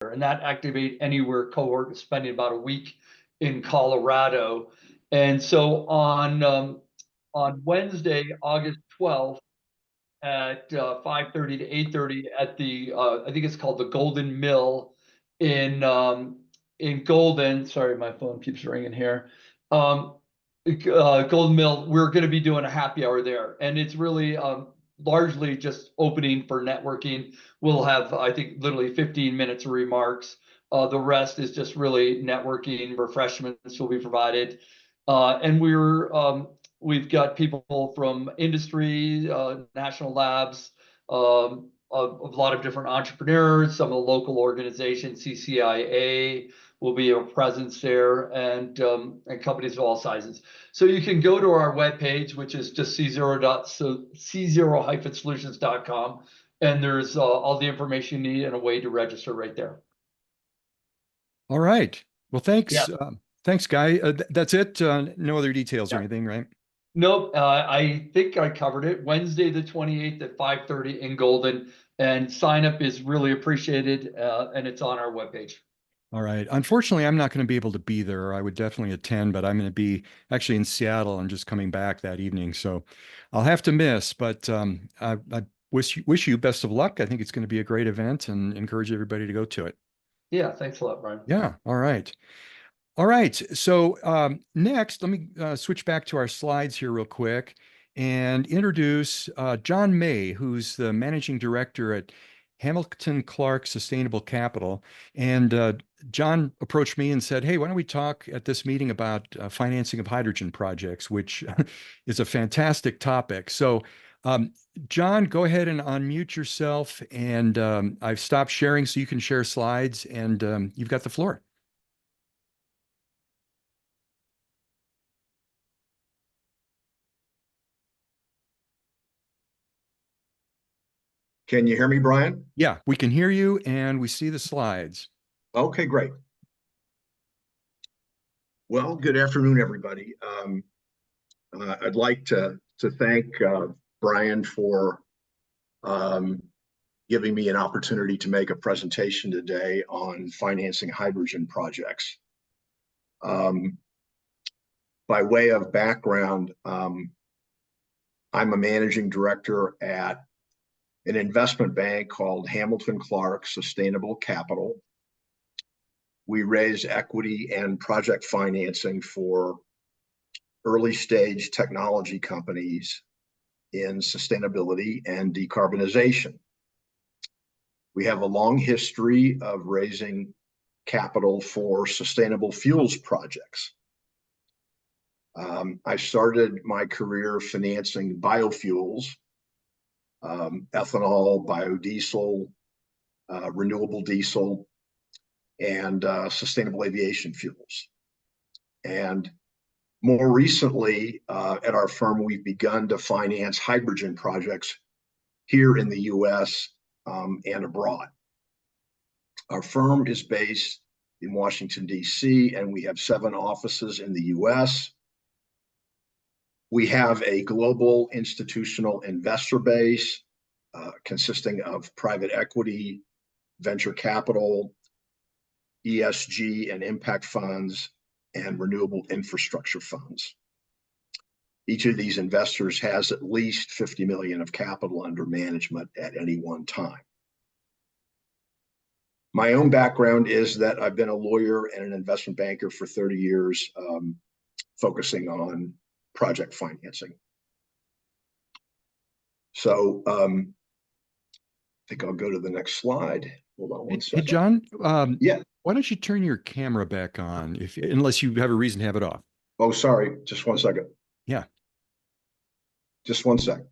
and that Activate Anywhere cohort is spending about a week in Colorado. And so on Wednesday, August 12th at 5:30 to 8:30 at the I think it's called the Golden Mill in Golden. Sorry, my phone keeps ringing here. Golden Mill. We're going to be doing a happy hour there, and it's really largely just opening for networking. We'll have, I think, literally 15 minutes of remarks. The rest is just really networking. Refreshments will be provided, and we've got people from industry, national labs, a lot of different entrepreneurs, some of the local organizations, CCIA will be a presence there, and companies of all sizes. So you can go to our webpage, which is just c0-solutions.com, and there's all the information you need and a way to register right there. All right. Well, Yeah. thanks. Thanks, Guy. That's it. No other details or Yeah. anything, right? Nope. I think I covered it. Wednesday, the 28th at 5:30 in Golden, and sign up is really appreciated, and it's on our webpage. All right. Unfortunately, I'm not going to be able to be there. I would definitely attend, but I'm going to be actually in Seattle and just coming back that evening. So I'll have to miss, but I wish you best of luck. I think it's going to be a great event and encourage everybody to go to it. Yeah, thanks a lot, Brian. Yeah. All right. All right. So next, let me switch back to our slides here real quick and introduce John May, who's the managing director at Hamilton Clark Sustainable Capital. And John approached me and said, "Hey, why don't we talk at this meeting about financing of hydrogen projects," which is a fantastic topic. So, John, go ahead and unmute yourself. And I've stopped sharing so you can share slides, and you've got the floor. Can you hear me, Brian? Yeah, we can hear you and we see the slides. Okay, great. Well, good afternoon, everybody. I'd like to thank Brian for giving me an opportunity to make a presentation today on financing hydrogen projects. By way of background, I'm a managing director at an investment bank called Hamilton Clark Sustainable Capital. We raise equity and project financing for early stage technology companies in sustainability and decarbonization. We have a long history of raising capital for sustainable fuels projects. I started my career financing biofuels, ethanol, biodiesel, renewable diesel, and sustainable aviation fuels. And more recently, at our firm, we've begun to finance hydrogen projects here in the US and abroad. Our firm is based in Washington, D.C., and we have 7 offices in the US. We have a global institutional investor base consisting of private equity, venture capital, ESG and impact funds, and renewable infrastructure funds. Each of these investors has at least 50 million of capital under management at any one time. My own background is that I've been a lawyer and an investment banker for 30 years, focusing on project financing. So I think I'll go to the next slide. Hold on one second. Hey, John, yeah. Why don't you turn your camera back on, unless you have a reason to have it off? Oh, sorry. Just one second. Yeah. Just one second.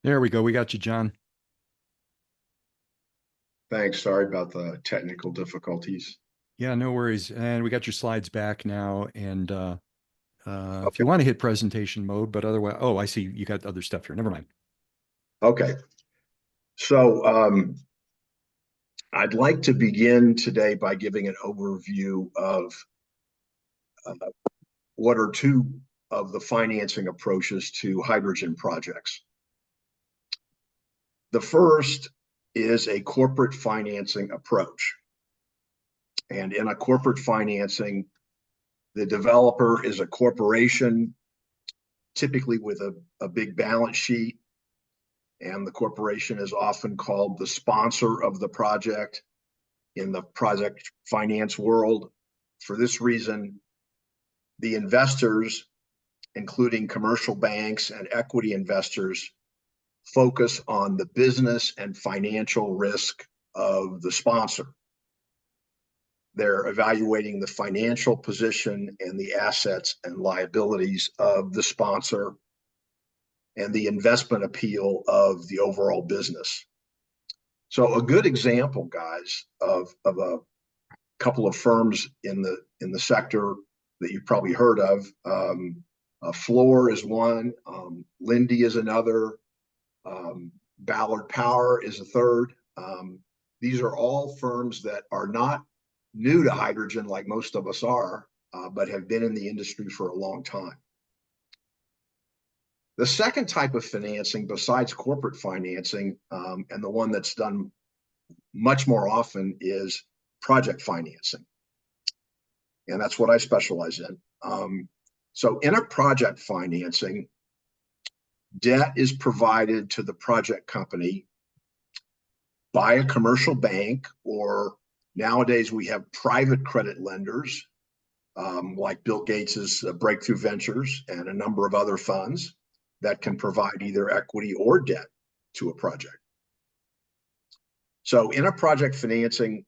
There we go. We got you, John. Thanks. Sorry about the technical difficulties. Yeah, no worries. And we got your slides back now. And if Okay. you want to hit presentation mode, but otherwise, oh, I see you got other stuff here. Never mind. Okay. So I'd like to begin today by giving an overview of what are two of the financing approaches to hydrogen projects. The first is a corporate financing approach. And in a corporate financing, the developer is a corporation, typically with a big balance sheet, and the corporation is often called the sponsor of the project in the project finance world. For this reason, the investors, including commercial banks and equity investors, focus on the business and financial risk of the sponsor. They're evaluating the financial position and the assets and liabilities of the sponsor and the investment appeal of the overall business. So a good example, guys, of a couple of firms in the sector that you've probably heard of. Fluor is one, Linde is another, Ballard Power is a third. These are all firms that are not new to hydrogen like most of us are, but have been in the industry for a long time. The second type of financing, besides corporate financing, and the one that's done much more often, is project financing. And that's what I specialize in. So in a project financing, debt is provided to the project company by a commercial bank, or nowadays we have private credit lenders, like Bill Gates's Breakthrough Ventures and a number of other funds that can provide either equity or debt to a project. So in a project financing,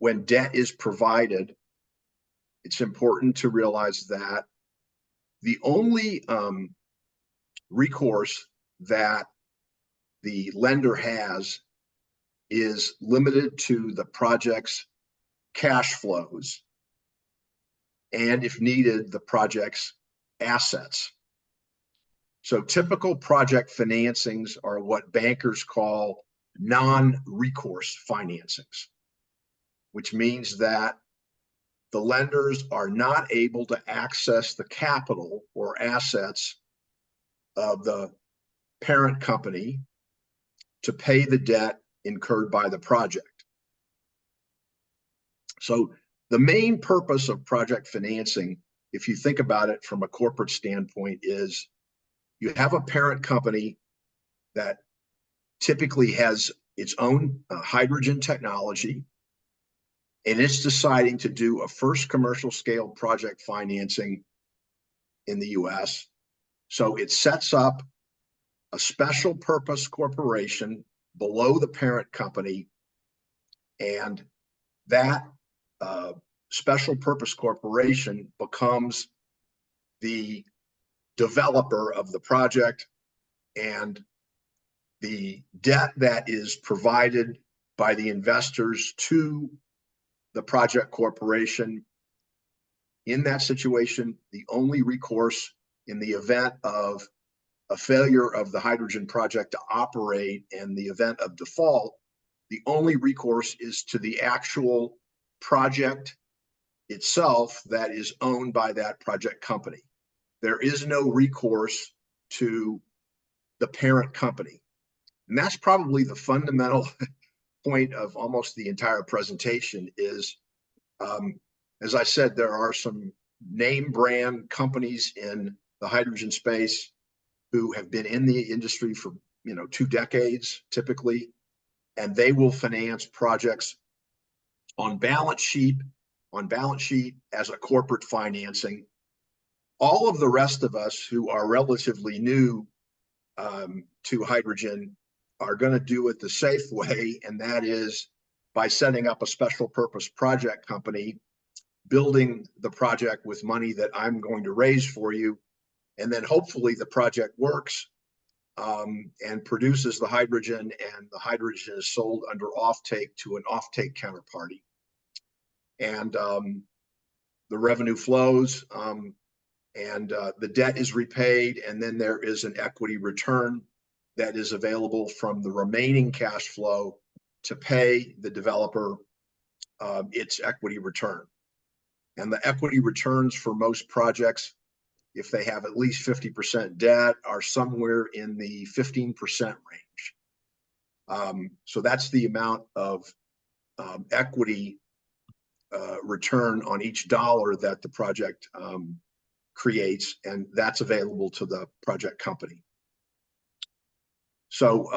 when debt is provided, it's important to realize that the only recourse that the lender has is limited to the project's cash flows and, if needed, the project's assets. So typical project financings are what bankers call non-recourse financings, which means that the lenders are not able to access the capital or assets of the parent company to pay the debt incurred by the project. So the main purpose of project financing, if you think about it from a corporate standpoint, is you have a parent company that typically has its own hydrogen technology, and it's deciding to do a first commercial scale project financing in the US. So it sets up a special purpose corporation below the parent company, and that special purpose corporation becomes the developer of the project, and the debt that is provided by the investors to the project corporation, in that situation, the only recourse in the event of a failure of the hydrogen project to operate and the event of default, the only recourse is to the actual project itself that is owned by that project company. There is no recourse to the parent company. And that's probably the fundamental point of almost the entire presentation is, as I said, there are some name brand companies in the hydrogen space who have been in the industry for 2 decades typically, and they will finance projects on balance sheet as a corporate financing. All of the rest of us who are relatively new to hydrogen are going to do it the safe way, and that is by setting up a special purpose project company, building the project with money that I'm going to raise for you, and then hopefully the project works. and produces the hydrogen, and the hydrogen is sold under offtake to an offtake counterparty. And the revenue flows, and the debt is repaid, and then there is an equity return that is available from the remaining cash flow to pay the developer its equity return. And the equity returns for most projects, if they have at least 50% debt, are somewhere in the 15% range. So that's the amount of equity return on each dollar that the project creates, and that's available to the project company. So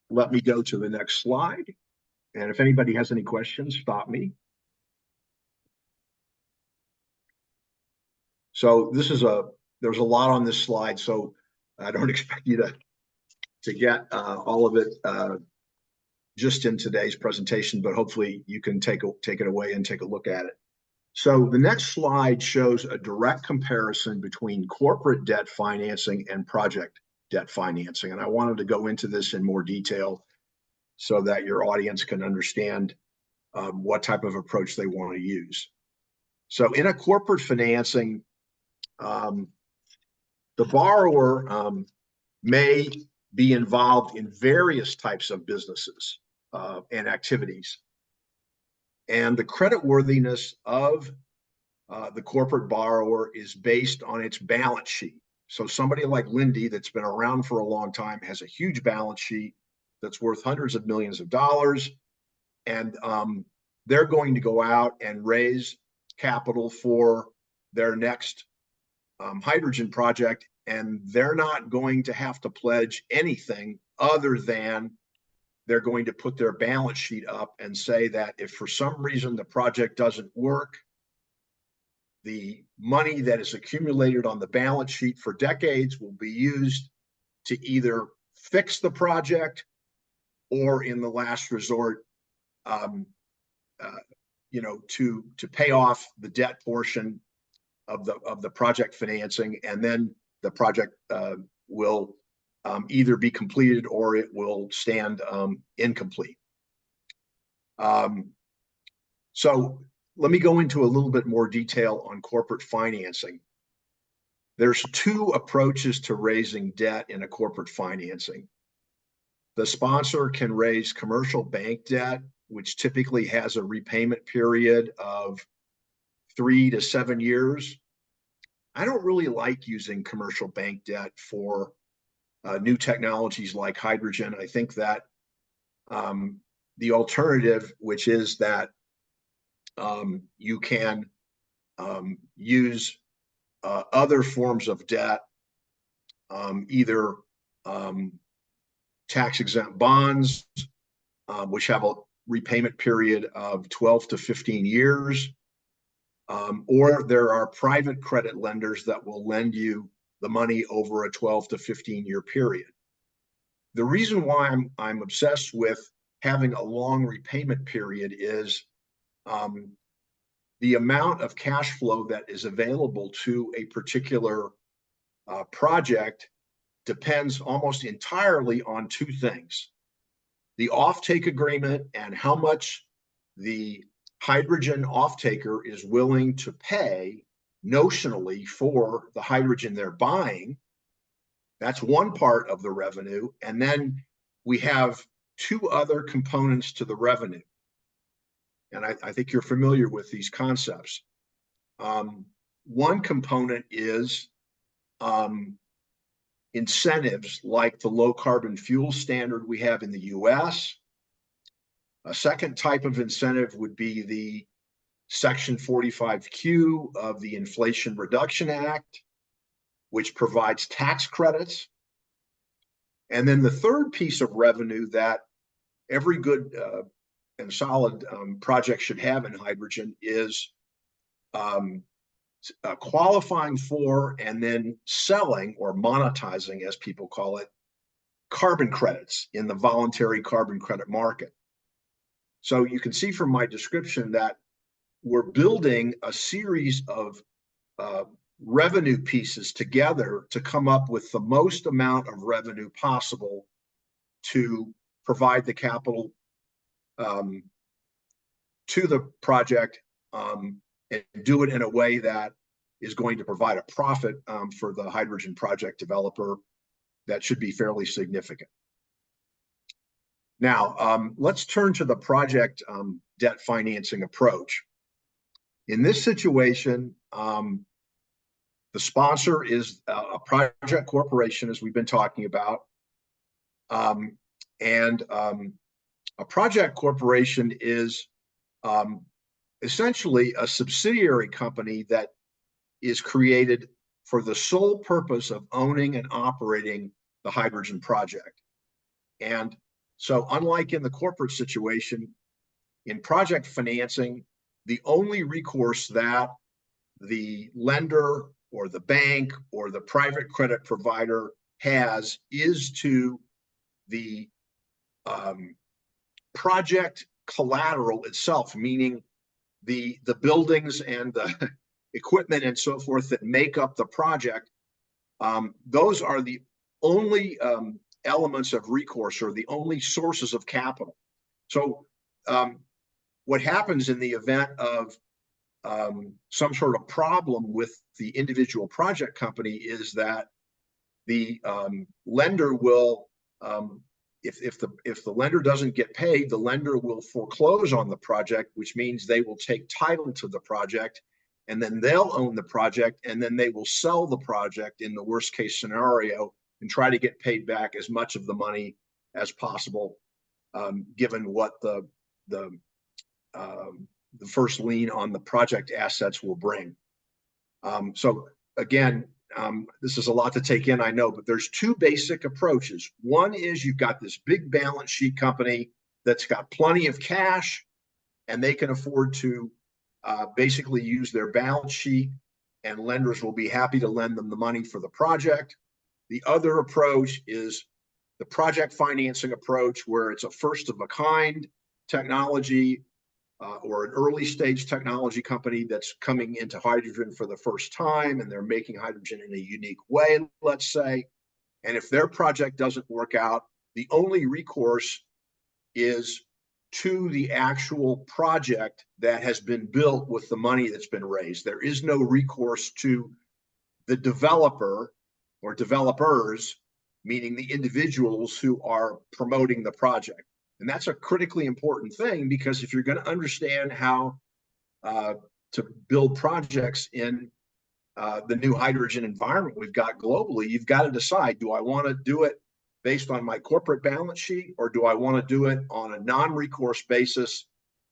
let me go to the next slide. And if anybody has any questions, stop me. So this is there's a lot on this slide, so I don't expect you to get all of it just in today's presentation, but hopefully you can take it away and take a look at it. So the next slide shows a direct comparison between corporate debt financing and project debt financing. And I wanted to go into this in more detail so that your audience can understand what type of approach they want to use. So in a corporate financing, the borrower may be involved in various types of businesses and activities. And the creditworthiness of the corporate borrower is based on its balance sheet. So somebody like Lindy, that's been around for a long time, has a huge balance sheet that's worth hundreds of millions of dollars. And they're going to go out and raise capital for their next hydrogen project. And they're not going to have to pledge anything other than they're going to put their balance sheet up and say that if for some reason the project doesn't work, the money that is accumulated on the balance sheet for decades will be used to either fix the project or, in the last resort, to pay off the debt portion of the project financing, and then the project will either be completed or it will stand incomplete. So let me go into a little bit more detail on corporate financing. There's two approaches to raising debt in a corporate financing. The sponsor can raise commercial bank debt, which typically has a repayment period of 3 to 7 years. I don't really like using commercial bank debt for new technologies like hydrogen. I think that the alternative, which is that you can use other forms of debt, either tax-exempt bonds, which have a repayment period of 12 to 15 years, or there are private credit lenders that will lend you the money over a 12 to 15-year period. The reason why I'm obsessed with having a long repayment period is the amount of cash flow that is available to a particular project depends almost entirely on two things: the offtake agreement and how much the hydrogen offtaker is willing to pay notionally for the hydrogen they're buying. That's one part of the revenue. And then we have two other components to the revenue. And I think you're familiar with these concepts. One component is incentives like the low carbon fuel standard we have in the US. A second type of incentive would be the Section 45Q of the Inflation Reduction Act, which provides tax credits. And then the third piece of revenue that every good and solid project should have in hydrogen is qualifying for and then selling, or monetizing as people call it, carbon credits in the voluntary carbon credit market. So you can see from my description that we're building a series of revenue pieces together to come up with the most amount of revenue possible to provide the capital to the project, and do it in a way that is going to provide a profit for the hydrogen project developer that should be fairly significant. Now, let's turn to the project debt financing approach. In this situation, the sponsor is a project corporation, as we've been talking about. A project corporation is essentially a subsidiary company that is created for the sole purpose of owning and operating the hydrogen project. And so, unlike in the corporate situation, in project financing, the only recourse that the lender or the bank or the private credit provider has is to the project collateral itself, meaning the buildings and the equipment and so forth that make up the project. Those are the only elements of recourse, or the only sources of capital. So what happens in the event of some sort of problem with the individual project company is that the lender will, if the lender doesn't get paid, the lender will foreclose on the project, which means they will take title to the project, and then they'll own the project, and then they will sell the project in the worst case scenario and try to get paid back as much of the money as possible, given what the first lien on the project assets will bring. So again, this is a lot to take in, I know, but there's two basic approaches. One is you've got this big balance sheet company that's got plenty of cash, and they can afford to basically use their balance sheet, and lenders will be happy to lend them the money for the project. The other approach is the project financing approach, where it's a first of a kind technology or an early stage technology company that's coming into hydrogen for the first time, and they're making hydrogen in a unique way, let's say. And if their project doesn't work out, the only recourse is to the actual project that has been built with the money that's been raised. There is no recourse to the developer or developers, meaning the individuals who are promoting the project. And that's a critically important thing, because if you're going to understand how to build projects in the new hydrogen environment we've got globally, you've got to decide, do I want to do it based on my corporate balance sheet, or do I want to do it on a non-recourse basis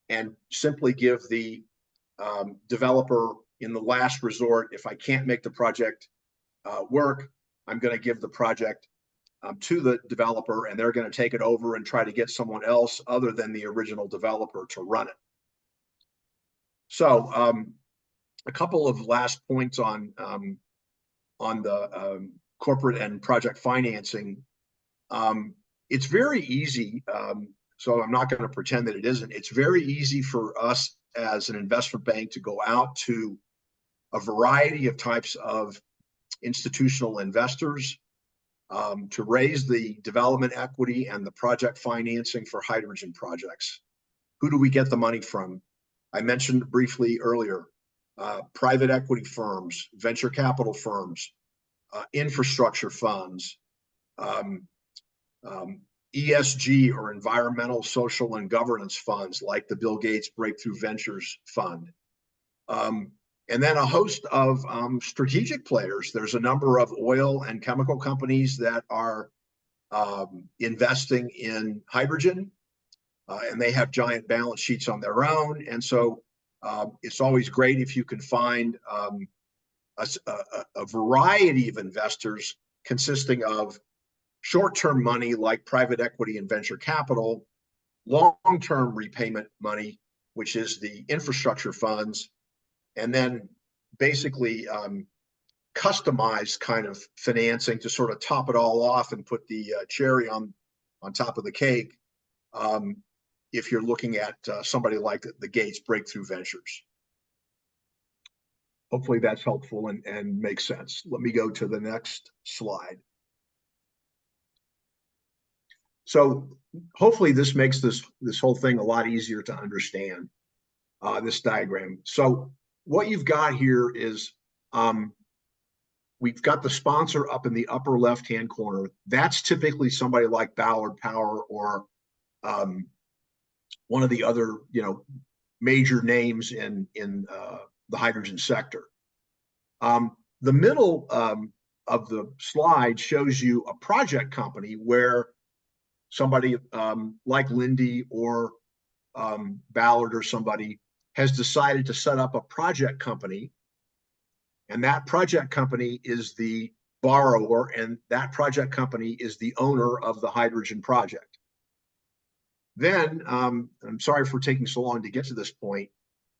and simply give the developer, in the last resort, if I can't make the project work, I'm going to give the project to the developer, and they're going to take it over and try to get someone else other than the original developer to run it. So a couple of last points on the corporate and project financing. It's very easy, so I'm not going to pretend that it isn't. It's very easy for us as an investment bank to go out to a variety of types of institutional investors to raise the development equity and the project financing for hydrogen projects. Who do we get the money from? I mentioned briefly earlier, private equity firms, venture capital firms, infrastructure funds, ESG or environmental, social, and governance funds like the Bill Gates Breakthrough Ventures Fund. And then a host of strategic players. There's a number of oil and chemical companies that are investing in hydrogen, and they have giant balance sheets on their own. And so it's always great if you can find a variety of investors consisting of short-term money like private equity and venture capital, long-term repayment money, which is the infrastructure funds, and then basically customized kind of financing to sort of top it all off and put the cherry on top of the cake, if you're looking at somebody like the Gates Breakthrough Ventures. Hopefully that's helpful and makes sense. Let me go to the next slide. So hopefully this makes this whole thing a lot easier to understand, this diagram. So what you've got here is we've got the sponsor up in the upper left-hand corner. That's typically somebody like Ballard Power or one of the other, major names in the hydrogen sector. The middle of the slide shows you a project company where somebody like Lindy or Ballard or somebody has decided to set up a project company, and that project company is the borrower, and that project company is the owner of the hydrogen project. Then, I'm sorry for taking so long to get to this point,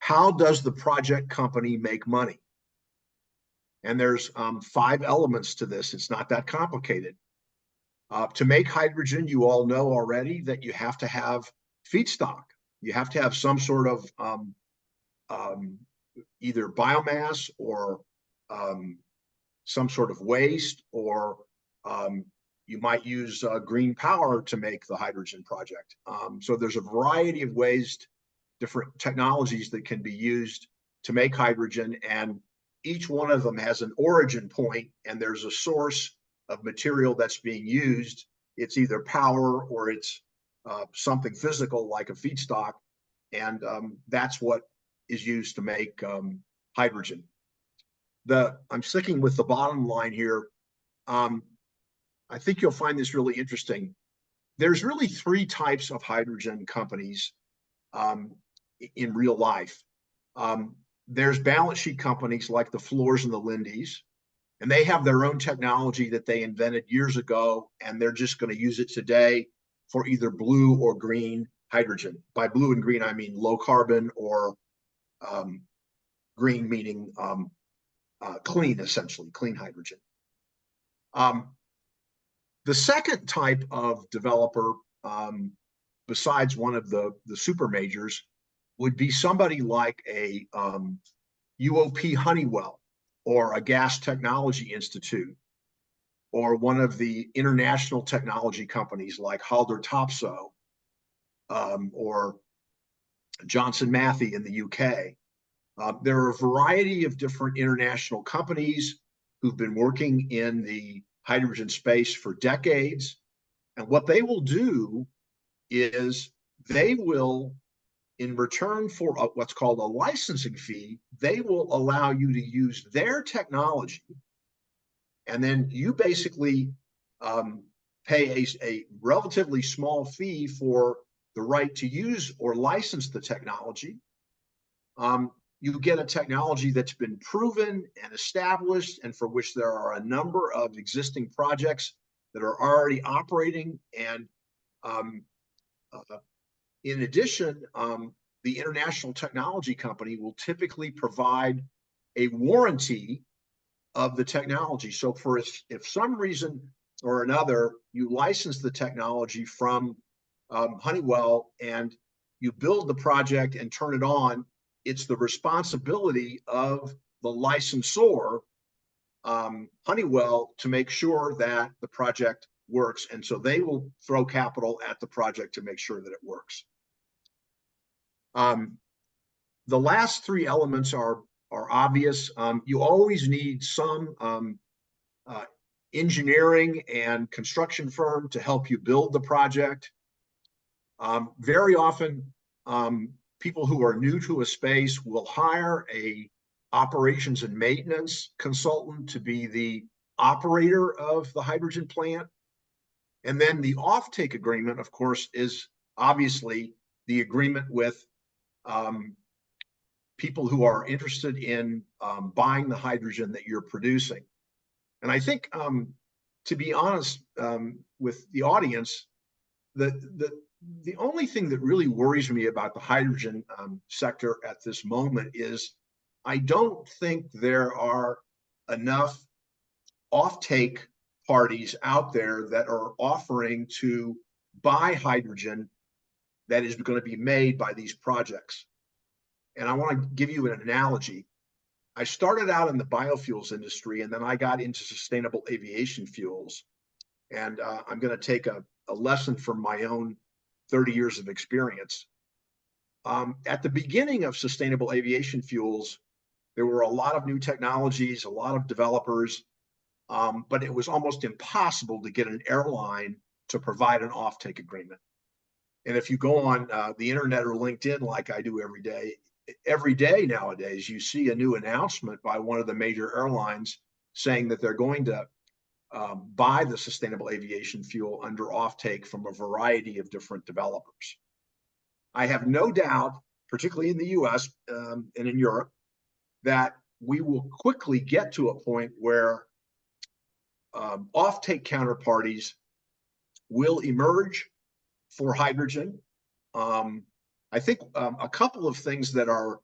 how does the project company make money? And there's 5 elements to this. It's not that complicated. To make hydrogen, you all know already that you have to have feedstock. You have to have some sort of either biomass or some sort of waste, or you might use green power to make the hydrogen project. So there's a variety of ways, different technologies that can be used to make hydrogen, and each one of them has an origin point, and there's a source of material that's being used. It's either power or it's something physical like a feedstock, and that's what is used to make hydrogen. I'm sticking with the bottom line here. I think you'll find this really interesting. There's really 3 types of hydrogen companies in real life. There's balance sheet companies like the Fluors and the Lindys, and they have their own technology that they invented years ago, and they're just going to use it today for either blue or green hydrogen. By blue and green, I mean low carbon, or green meaning clean, essentially, clean hydrogen. The second type of developer, besides one of the super majors, would be somebody like a UOP Honeywell, or a Gas Technology Institute, or one of the international technology companies like Haldor Topsoe, or Johnson Matthey in the UK. There are a variety of different international companies who've been working in the hydrogen space for decades. And what they will do is they will, in return for what's called a licensing fee, they will allow you to use their technology. And then you basically pay a relatively small fee for the right to use or license the technology. You get a technology that's been proven and established, and for which there are a number of existing projects that are already operating. And in addition, the international technology company will typically provide a warranty of the technology. So for if some reason or another you license the technology from Honeywell and you build the project and turn it on, it's the responsibility of the licensor, Honeywell, to make sure that the project works. And so they will throw capital at the project to make sure that it works. The last 3 elements are obvious. You always need some engineering and construction firm to help you build the project. Very often, people who are new to a space will hire a operations and maintenance consultant to be the operator of the hydrogen plant. And then the offtake agreement, of course, is obviously the agreement with people who are interested in buying the hydrogen that you're producing. And I think, to be honest with the audience, the only thing that really worries me about the hydrogen sector at this moment is I don't think there are enough offtake parties out there that are offering to buy hydrogen that is going to be made by these projects. And I want to give you an analogy. I started out in the biofuels industry, and then I got into sustainable aviation fuels. And I'm going to take a lesson from my own 30 years of experience. At the beginning of sustainable aviation fuels, there were a lot of new technologies, a lot of developers, but it was almost impossible to get an airline to provide an offtake agreement. And if you go on the internet or LinkedIn, like I do every day nowadays, you see a new announcement by one of the major airlines saying that they're going to buy the sustainable aviation fuel under offtake from a variety of different developers. I have no doubt, particularly in the US and in Europe, that we will quickly get to a point where offtake counterparties will emerge for hydrogen. I think a couple of things that are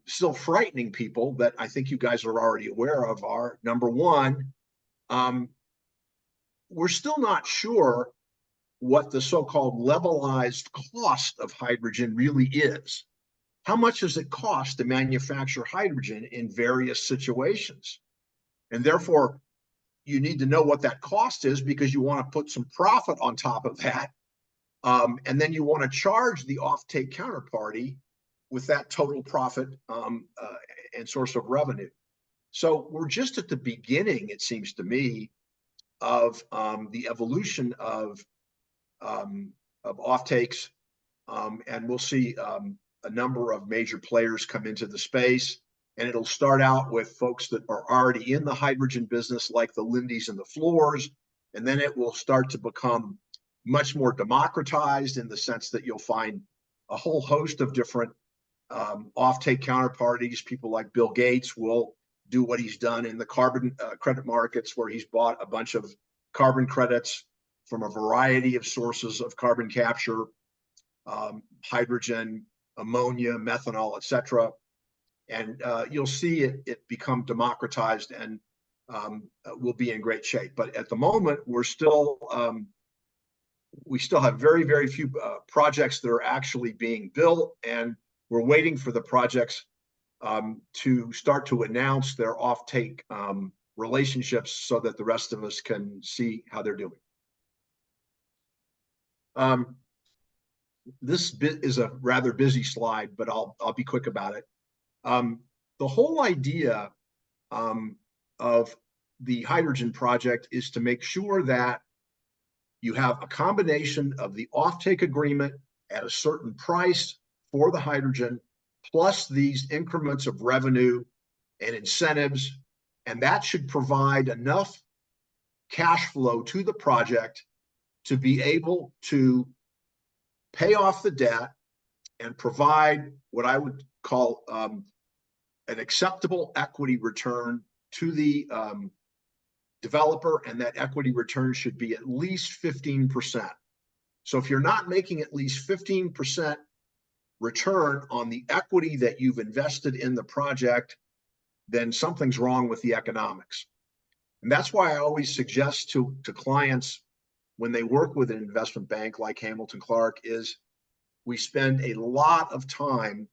still frightening people that I think you guys are already aware of are, number one, we're still not sure what the so-called levelized cost of hydrogen really is. How much does it cost to manufacture hydrogen in various situations? And therefore, you need to know what that cost is because you want to put some profit on top of that. And then you want to charge the offtake counterparty with that total profit and source of revenue. So we're just at the beginning, it seems to me, of the evolution of offtakes, and we'll see a number of major players come into the space. And it'll start out with folks that are already in the hydrogen business, like the Lindys and the Fluors, and then it will start to become much more democratized in the sense that you'll find a whole host of different offtake counterparties. People like Bill Gates will do what he's done in the carbon credit markets, where he's bought a bunch of carbon credits from a variety of sources of carbon capture, hydrogen, ammonia, methanol, etc. And you'll see it become democratized and will be in great shape. But at the moment, we still have very, very few projects that are actually being built, and we're waiting for the projects to start to announce their offtake relationships so that the rest of us can see how they're doing. This bit is a rather busy slide, but I'll be quick about it. The whole idea of the hydrogen project is to make sure that you have a combination of the offtake agreement at a certain price for the hydrogen, plus these increments of revenue and incentives, and that should provide enough cash flow to the project to be able to pay off the debt and provide what I would call an acceptable equity return to the developer, and that equity return should be at least 15%. So if you're not making at least 15% return on the equity that you've invested in the project, then something's wrong with the economics. And that's why I always suggest to clients when they work with an investment bank like Hamilton Clark is we spend a lot of time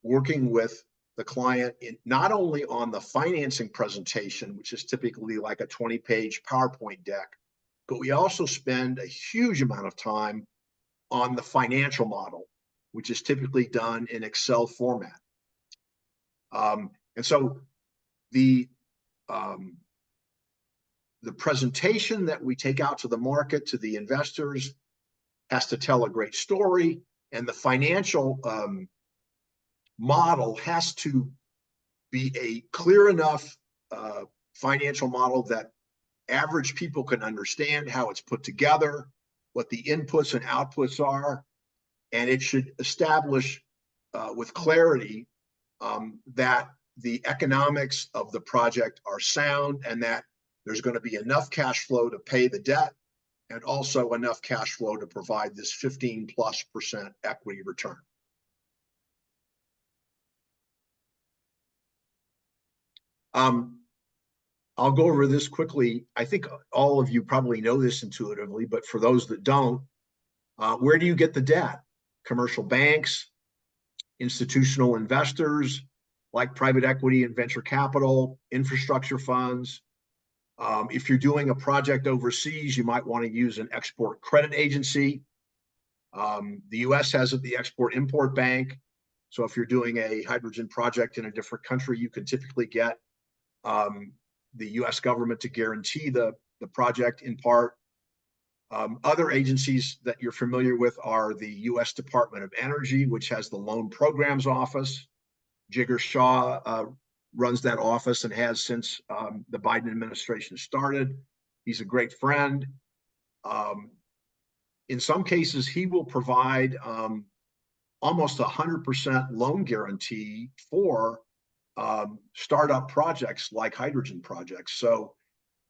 working with the client in not only on the financing presentation, which is typically like a 20-page PowerPoint deck, but we also spend a huge amount of time on the financial model, which is typically done in Excel format. And so the presentation that we take out to the market, to the investors, has to tell a great story, and the financial model has to be a clear enough financial model that average people can understand how it's put together, what the inputs and outputs are, and it should establish with clarity that the economics of the project are sound and that there's going to be enough cash flow to pay the debt and also enough cash flow to provide this 15+% equity return. I'll go over this quickly. I think all of you probably know this intuitively, but for those that don't, where do you get the debt? Commercial banks, institutional investors, like private equity and venture capital, infrastructure funds. If you're doing a project overseas, you might want to use an export credit agency. The US has the Export-Import Bank. So if you're doing a hydrogen project in a different country, you can typically get the US government to guarantee the project in part. Other agencies that you're familiar with are the US Department of Energy, which has the Loan Programs Office. Jigar Shah runs that office and has since the Biden administration started. He's a great friend. In some cases, he will provide almost 100% loan guarantee for startup projects like hydrogen projects. So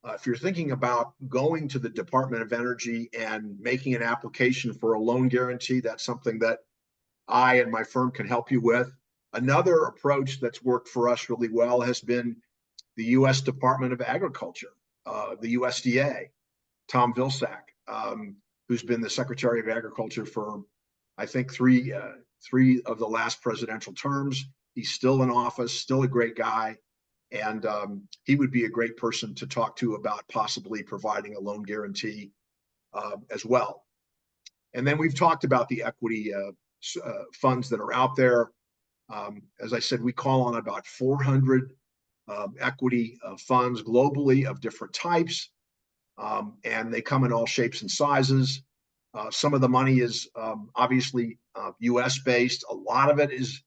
if you're thinking about going to the Department of Energy and making an application for a loan guarantee, that's something that I and my firm can help you with. Another approach that's worked for us really well has been the U.S. Department of Agriculture, the USDA, Tom Vilsack, who's been the Secretary of Agriculture for, I think, three of the last presidential terms. He's still in office, still a great guy. And he would be a great person to talk to about possibly providing a loan guarantee as well. And then we've talked about the equity funds that are out there. As I said, we call on about 400 equity funds globally of different types, and they come in all shapes and sizes. Some of the money is obviously US based. A lot of it is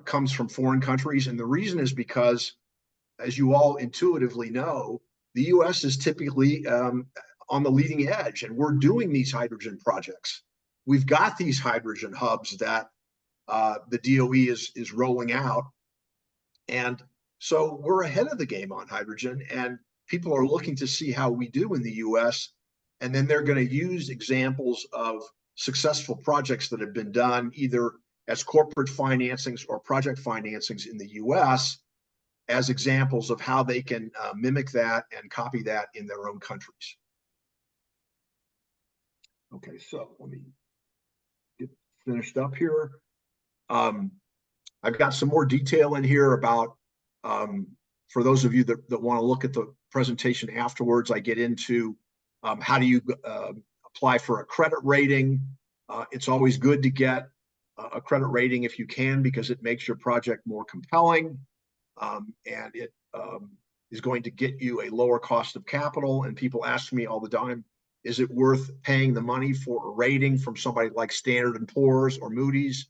comes from foreign countries. And the reason is because, as you all intuitively know, the US is typically on the leading edge, and we're doing these hydrogen projects. We've got these hydrogen hubs that the DOE is rolling out. And so we're ahead of the game on hydrogen, and people are looking to see how we do in the US. And then they're going to use examples of successful projects that have been done either as corporate financings or project financings in the US as examples of how they can mimic that and copy that in their own countries. Okay, so let me get finished up here. I've got some more detail in here about, for those of you that want to look at the presentation afterwards, I get into how do you apply for a credit rating. It's always good to get a credit rating if you can, because it makes your project more compelling, and it is going to get you a lower cost of capital. And people ask me all the time, is it worth paying the money for a rating from somebody like Standard & Poor's or Moody's?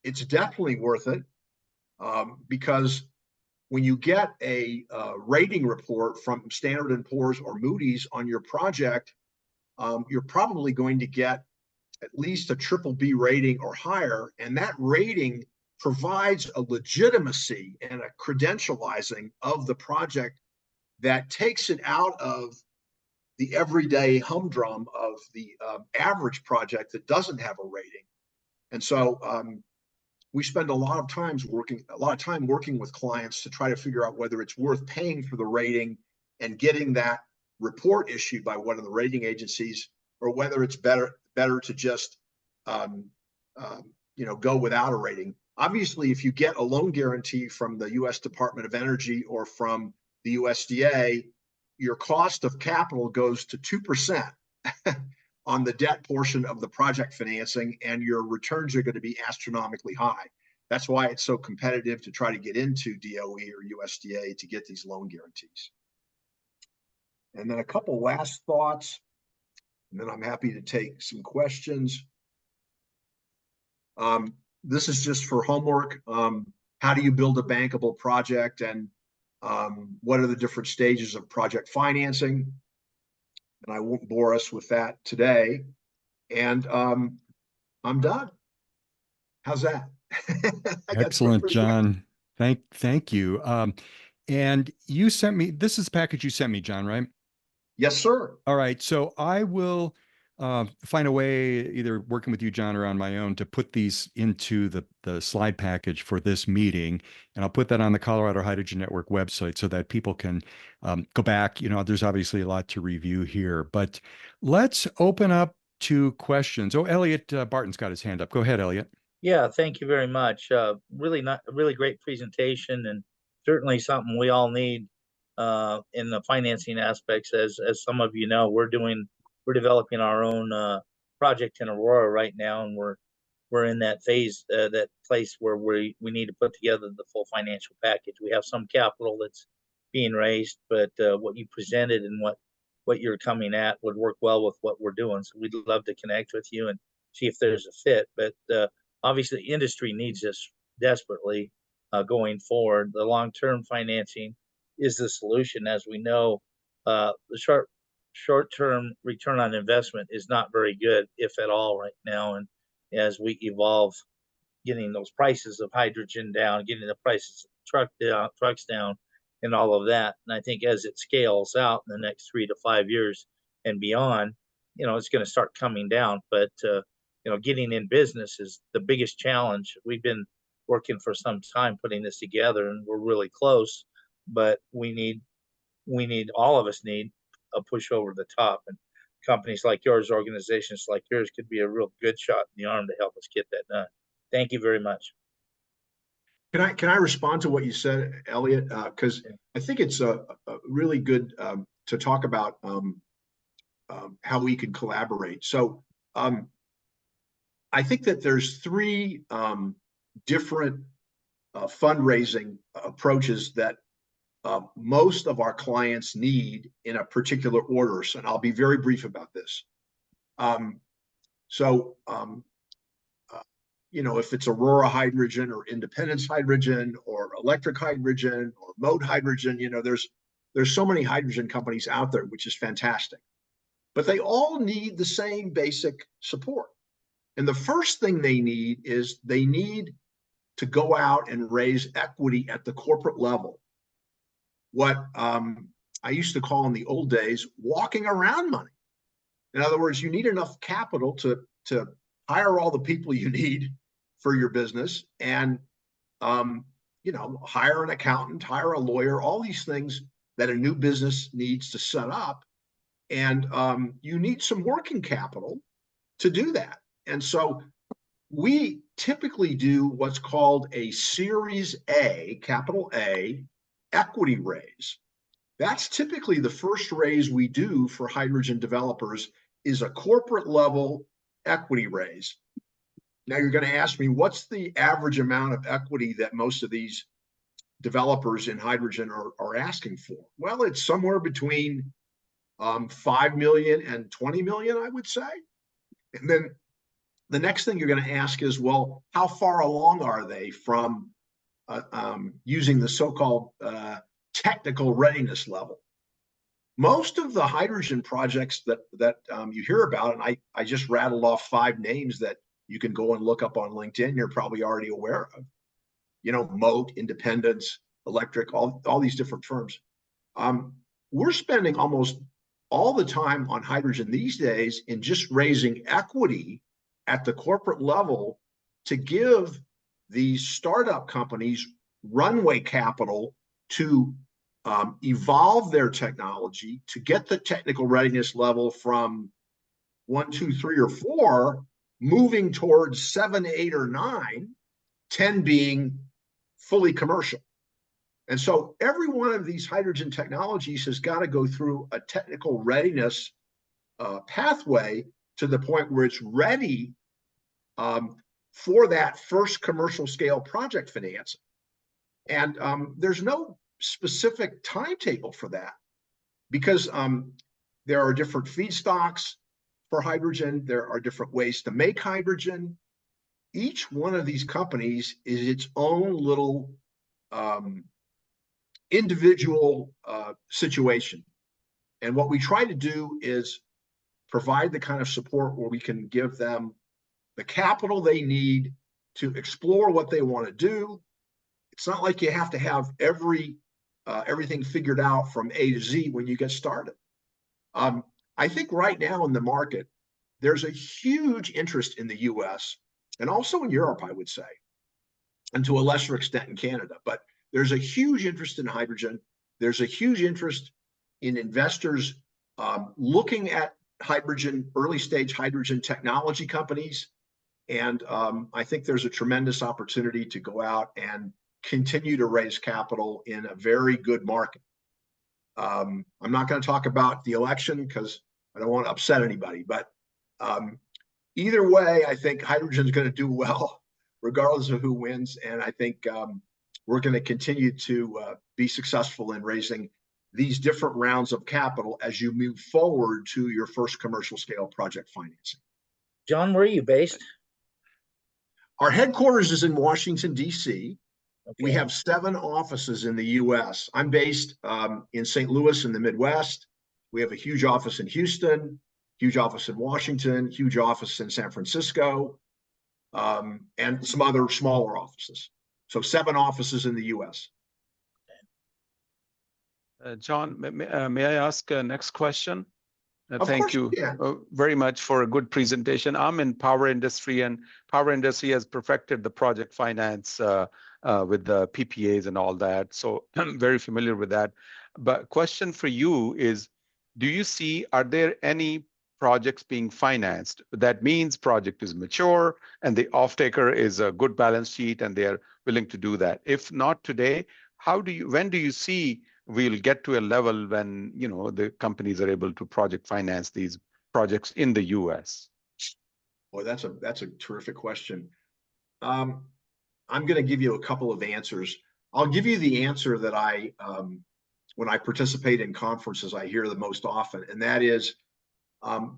It's definitely worth it, because when you get a rating report from Standard & Poor's or Moody's on your project, you're probably going to get at least a BBB rating or higher. And that rating provides a legitimacy and a credentializing of the project that takes it out of the everyday humdrum of the average project that doesn't have a rating. And so we spend a lot of time working with clients to try to figure out whether it's worth paying for the rating and getting that report issued by one of the rating agencies, or whether it's better to just go without a rating. Obviously, if you get a loan guarantee from the U.S. Department of Energy or from the USDA, your cost of capital goes to 2% on the debt portion of the project financing, and your returns are going to be astronomically high. That's why it's so competitive to try to get into DOE or USDA to get these loan guarantees. And then a couple last thoughts, and then I'm happy to take some questions. This is just for homework. How do you build a bankable project, and what are the different stages of project financing? And I won't bore us with that today. And I'm done. How's that? Excellent, John. Thank you. And you sent me, this is the package you sent me, John, right? Yes, sir. All right. So I will find a way, either working with you, John, or on my own, to put these into the slide package for this meeting. And I'll put that on the Colorado Hydrogen Network website so that people can go back. There's obviously a lot to review here, but let's open up to questions. Oh, Elliot Barton's got his hand up. Go ahead, Elliot. Yeah, thank you very much. Really not a really great presentation, and certainly something we all need in the financing aspects. As some of you know, we're developing our own project in Aurora right now, and we're in that phase, that place where we need to put together the full financial package. We have some capital that's being raised, but what you presented and what you're coming at would work well with what we're doing. So we'd love to connect with you and see if there's a fit. But obviously, the industry needs this desperately going forward. The long-term financing is the solution, as we know. The short-term return on investment is not very good, if at all, right now. And as we evolve, getting those prices of hydrogen down, getting the prices of trucks down, and all of that. And I think as it scales out in the next 3 to 5 years and beyond, it's going to start coming down. But getting in business is the biggest challenge. We've been working for some time putting this together, and we're really close. But all of us need a push over the top, and companies like yours, organizations like yours, could be a real good shot in the arm to help us get that done. Thank you very much. Can I respond to what you said, Elliot? Because I think it's a really good to talk about how we can collaborate. So I think that there's three different fundraising approaches that most of our clients need in a particular order. So, and I'll be very brief about this. If it's Aurora Hydrogen or Independence Hydrogen or Electric Hydrogen or Mode Hydrogen, there's so many hydrogen companies out there, which is fantastic. But they all need the same basic support. And the first thing they need is they need to go out and raise equity at the corporate level. What I used to call in the old days, walking around money. In other words, you need enough capital to hire all the people you need for your business and, hire an accountant, hire a lawyer, all these things that a new business needs to set up. And you need some working capital to do that. And so we typically do what's called a Series A, capital A, equity raise. That's typically the first raise we do for hydrogen developers, is a corporate level equity raise. Now you're going to ask me, what's the average amount of equity that most of these developers in hydrogen are asking for? Well, it's somewhere between 5 million and 20 million, I would say. And then the next thing you're going to ask is, well, how far along are they from using the so-called technical readiness level? Most of the hydrogen projects that you hear about, and I just rattled off 5 names that you can go and look up on LinkedIn, you're probably already aware of. Moat, Independence, Electric, all these different firms. We're spending almost all the time on hydrogen these days in just raising equity at the corporate level to give these startup companies runway capital to evolve their technology, to get the technical readiness level from 1, 2, 3, or 4, moving towards 7, 8, or 9, 10 being fully commercial. And so every one of these hydrogen technologies has got to go through a technical readiness pathway to the point where it's ready for that first commercial scale project financing. And there's no specific timetable for that, because there are different feedstocks for hydrogen. There are different ways to make hydrogen. Each one of these companies is its own little individual situation. And what we try to do is provide the kind of support where we can give them the capital they need to explore what they want to do. It's not like you have to have everything figured out from A to Z when you get started. I think right now in the market, there's a huge interest in the US and also in Europe, I would say, and to a lesser extent in Canada. But there's a huge interest in hydrogen. There's a huge interest in investors looking at hydrogen, early stage hydrogen technology companies. And I think there's a tremendous opportunity to go out and continue to raise capital in a very good market. I'm not going to talk about the election because I don't want to upset anybody, but either way, I think hydrogen is going to do well, regardless of who wins. And I think we're going to continue to be successful in raising these different rounds of capital as you move forward to your first commercial scale project financing. John, where are you based? Our headquarters is in Washington, D.C. Okay. We have 7 offices in the U.S. I'm based in St. Louis in the Midwest. We have a huge office in Houston, huge office in Washington, huge office in San Francisco, and some other smaller offices. So 7 offices in the U.S. John, may I ask a next question? Thank you very much for a good presentation. I'm in power industry, and power industry has perfected the project finance with the PPAs and all that. So I'm very familiar with that. But question for you is, do you see, are there any projects being financed? That means project is mature and the off-taker is a good balance sheet and they're willing to do that. If not today, when do you see we'll get to a level when, you know, the companies are able to project finance these projects in the US? Well, that's a terrific question. I'm going to give you a couple of answers. I'll give you the answer that I, when I participate in conferences, I hear the most often, and that is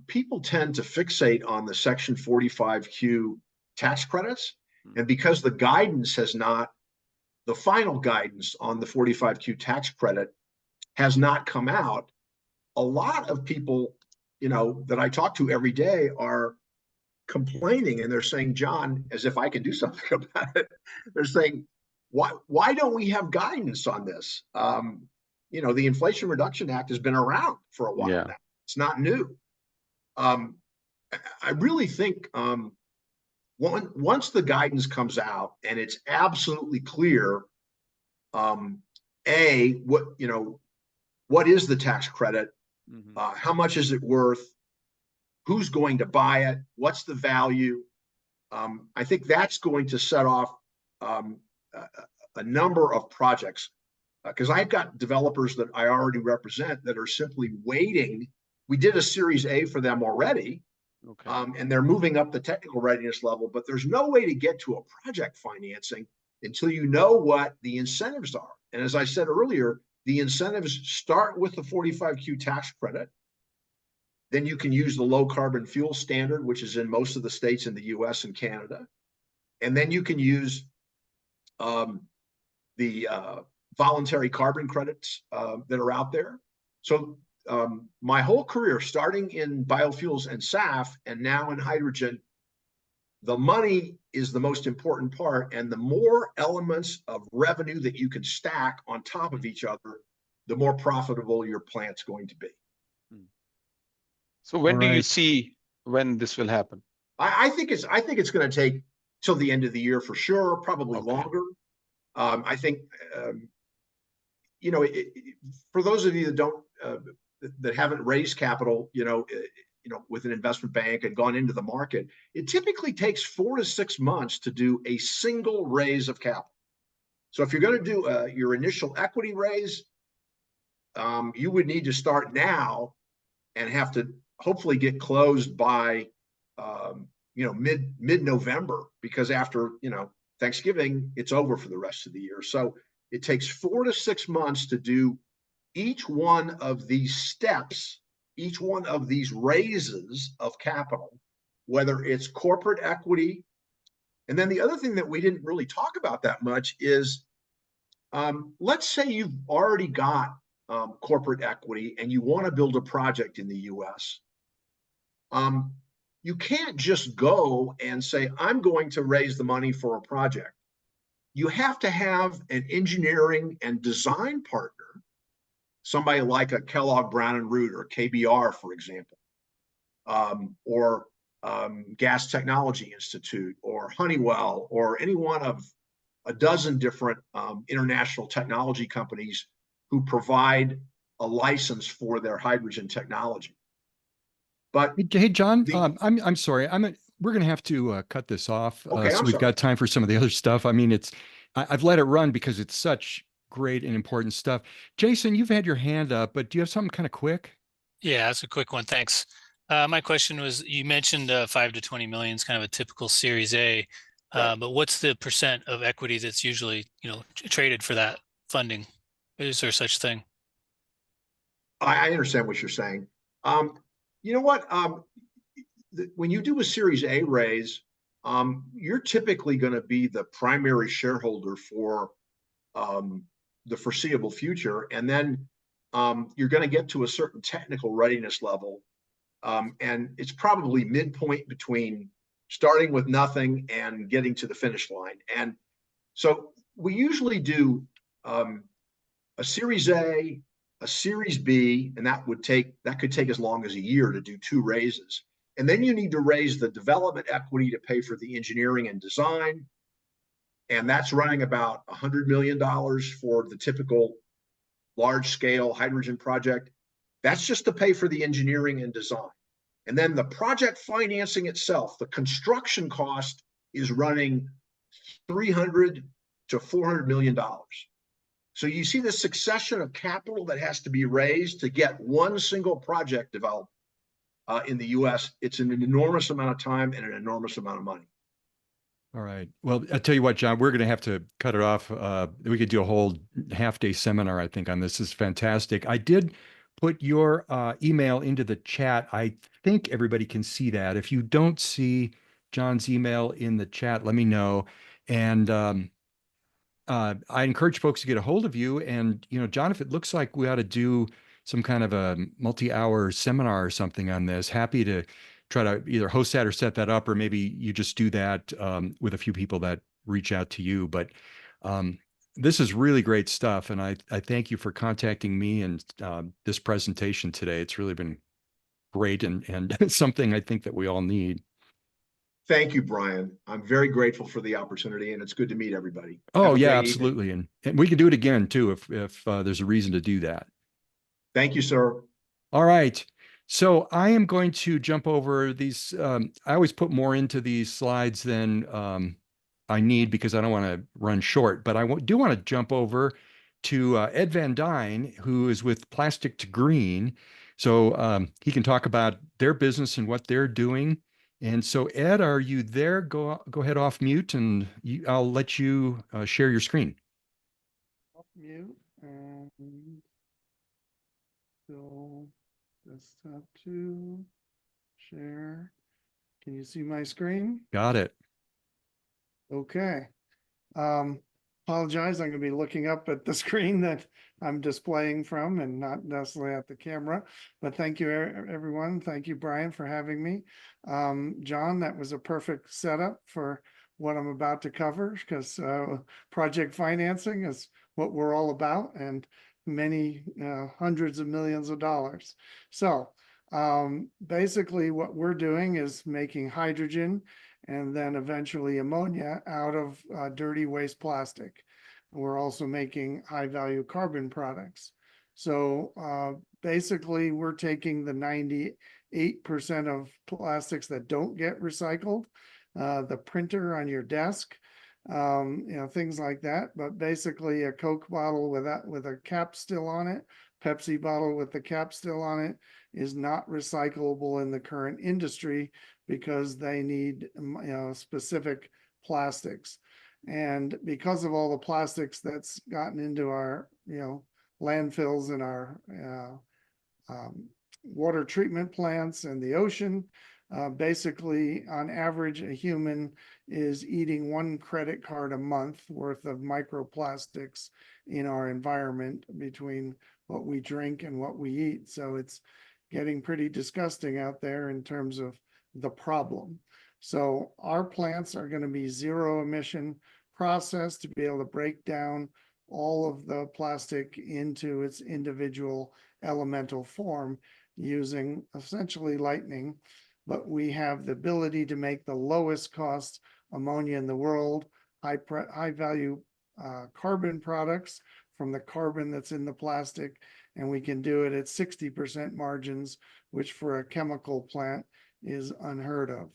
people tend to fixate on the Section 45Q tax credits, and because the guidance has not, the final guidance on the 45Q tax credit has not come out, a lot of people, you know, that I talk to every day are complaining, and they're saying, John, as if I can do something about it, they're saying, why don't we have guidance on this? You know, the Inflation Reduction Act has been around for a while now. It's not new. I really think once the guidance comes out and it's absolutely clear, what is the tax credit? How much is it worth? Who's going to buy it? What's the value? I think that's going to set off a number of projects, because I've got developers that I already represent that are simply waiting. We did a Series A for them already, and they're moving up the technical readiness level, but there's no way to get to a project financing until you know what the incentives are. And as I said earlier, the incentives start with the 45Q tax credit. Then you can use the low carbon fuel standard, which is in most of the states in the US and Canada. And then you can use the voluntary carbon credits that are out there. So my whole career, starting in biofuels and SAF, and now in hydrogen, the money is the most important part. And the more elements of revenue that you can stack on top of each other, the more profitable your plant's going to be. So when do you see when this will happen? I think it's going to take till the end of the year for sure, probably longer. I think, you know, for those of you that don't, that haven't raised capital, you know, with an investment bank and gone into the market, it typically takes 4 to 6 months to do a single raise of capital. So if you're going to do your initial equity raise, you would need to start now and have to hopefully get closed by, you know, mid-November, because after, you know, Thanksgiving, it's over for the rest of the year. So it takes 4 to 6 months to do each one of these steps, each one of these raises of capital, whether it's corporate equity. And then the other thing that we didn't really talk about that much is, let's say you've already got corporate equity and you want to build a project in the US. You can't just go and say, I'm going to raise the money for a project. You have to have an engineering and design partner, somebody like a Kellogg Brown and Root or KBR, for example, or Gas Technology Institute or Honeywell, or any one of a dozen different international technology companies who provide a license for their hydrogen technology. But hey, John, I'm sorry. we're going to have to cut this off. Okay, So I'm we've sorry. got time for some of the other stuff. I mean, I've let it run because it's such great and important stuff. Jason, you've had your hand up, but do you have something kind of quick? Yeah, that's a quick one. Thanks. My question was, you mentioned 5 to 20 million is kind of a typical Series A, Right. but what's the percent of equity that's usually, traded for that funding? Is there such thing? I understand what you're saying. Um, you know what? When you do a Series A raise, you're typically going to be the primary shareholder for the foreseeable future, and then you're going to get to a certain technical readiness level, and it's probably midpoint between starting with nothing and getting to the finish line. And so we usually do a Series a Series B, and that could take as long as a year to do 2 raises. And then you need to raise the development equity to pay for the engineering and design. And that's running about $100 million for the typical large scale hydrogen project. That's just to pay for the engineering and design. And then the project financing itself, the construction cost is running $300 to $400 million. So you see the succession of capital that has to be raised to get one single project developed in the US. It's an enormous amount of time and an enormous amount of money. All right. Well, I'll tell you what, John, we're going to have to cut it off. We could do a whole half-day seminar, I think, on this. This is fantastic. I did put your email into the chat. I think everybody can see that. If you don't see John's email in the chat, let me know. And I encourage folks to get a hold of you. And, John, if it looks like we ought to do some kind of a multi-hour seminar or something on this, happy to try to either host that or set that up, or maybe you just do that with a few people that reach out to you. But this is really great stuff. And I thank you for contacting me and this presentation today. It's really been great and something I think that we all need. Thank you, Brian. I'm very grateful for the opportunity, and it's good to meet everybody. Oh, yeah, absolutely. And we can do it again, too, if there's a reason to do that. Thank you, sir. All right. So I am going to jump over these. I always put more into these slides than I need because I don't want to run short, but I do want to jump over to Ed Van Dyne, who is with Plastic to Green. So he can talk about their business and what they're doing. And so, Ed, are you there? Go ahead off mute, and I'll let you share your screen. Off mute and go desktop 2, share. Can you see my screen? Got it. Okay. Apologize, I'm going to be looking up at the screen that I'm displaying from and not necessarily at the camera, but thank you everyone. Thank you, Brian, for having me. John, that was a perfect setup for what I'm about to cover, because project financing is what we're all about, and many hundreds of millions of dollars. So basically what we're doing is making hydrogen and then eventually ammonia out of dirty waste plastic. We're also making high value carbon products. So basically we're taking the 98% of plastics that don't get recycled, the printer on your desk, things like that. But basically a Coke bottle with a cap still on it, Pepsi bottle with the cap still on it, is not recyclable in the current industry because they need specific plastics. And because of all the plastics that's gotten into our landfills and our water treatment plants and the ocean, basically on average a human is eating 1 credit card a month worth of microplastics in our environment between what we drink and what we eat. So it's getting pretty disgusting out there in terms of the problem. So our plants are going to be 0 emission process to be able to break down all of the plastic into its individual elemental form using essentially lightning. But we have the ability to make the lowest cost ammonia in the world, high value carbon products from the carbon that's in the plastic, and we can do it at 60% margins, which for a chemical plant is unheard of.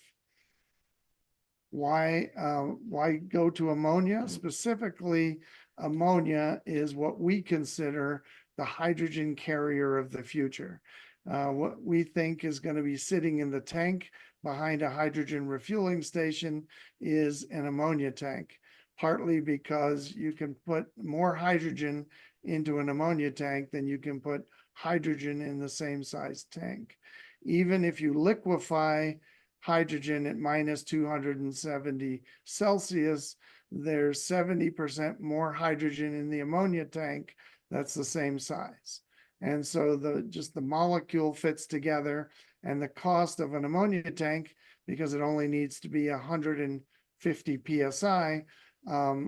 Why go to ammonia? Specifically, ammonia is what we consider the hydrogen carrier of the future. What we think is going to be sitting in the tank behind a hydrogen refueling station is an ammonia tank, partly because you can put more hydrogen into an ammonia tank than you can put hydrogen in the same size tank. Even if you liquefy hydrogen at minus 270 Celsius, there's 70% more hydrogen in the ammonia tank that's the same size. And so just the molecule fits together, and the cost of an ammonia tank, because it only needs to be 150 PSI,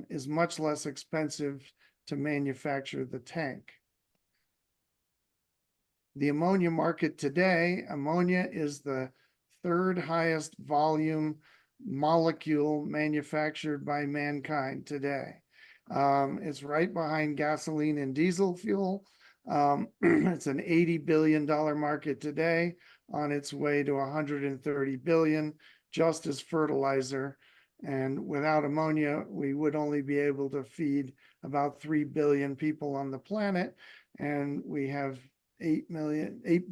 is much less expensive to manufacture the tank. The ammonia market today, ammonia is the third highest volume molecule manufactured by mankind today. It's right behind gasoline and diesel fuel. It's an $80 billion market today, on its way to 130 billion just as fertilizer. And without ammonia, we would only be able to feed about 3 billion people on the planet. And we have 8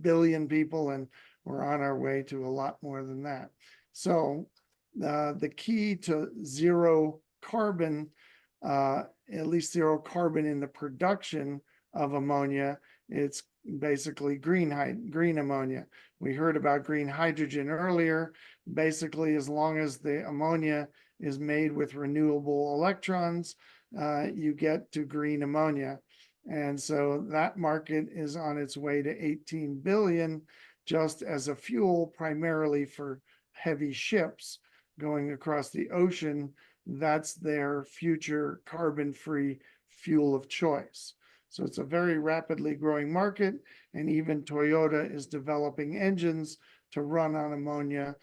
billion people, and we're on our way to a lot more than that. So the key to zero carbon, at least zero carbon in the production of ammonia, it's basically green ammonia. We heard about green hydrogen earlier. Basically, as long as the ammonia is made with renewable electrons, you get to green ammonia. And so that market is on its way to 18 billion just as a fuel, primarily for heavy ships going across the ocean. That's their future carbon-free fuel of choice. So it's a very rapidly growing market, and even Toyota is developing engines to run on ammonia.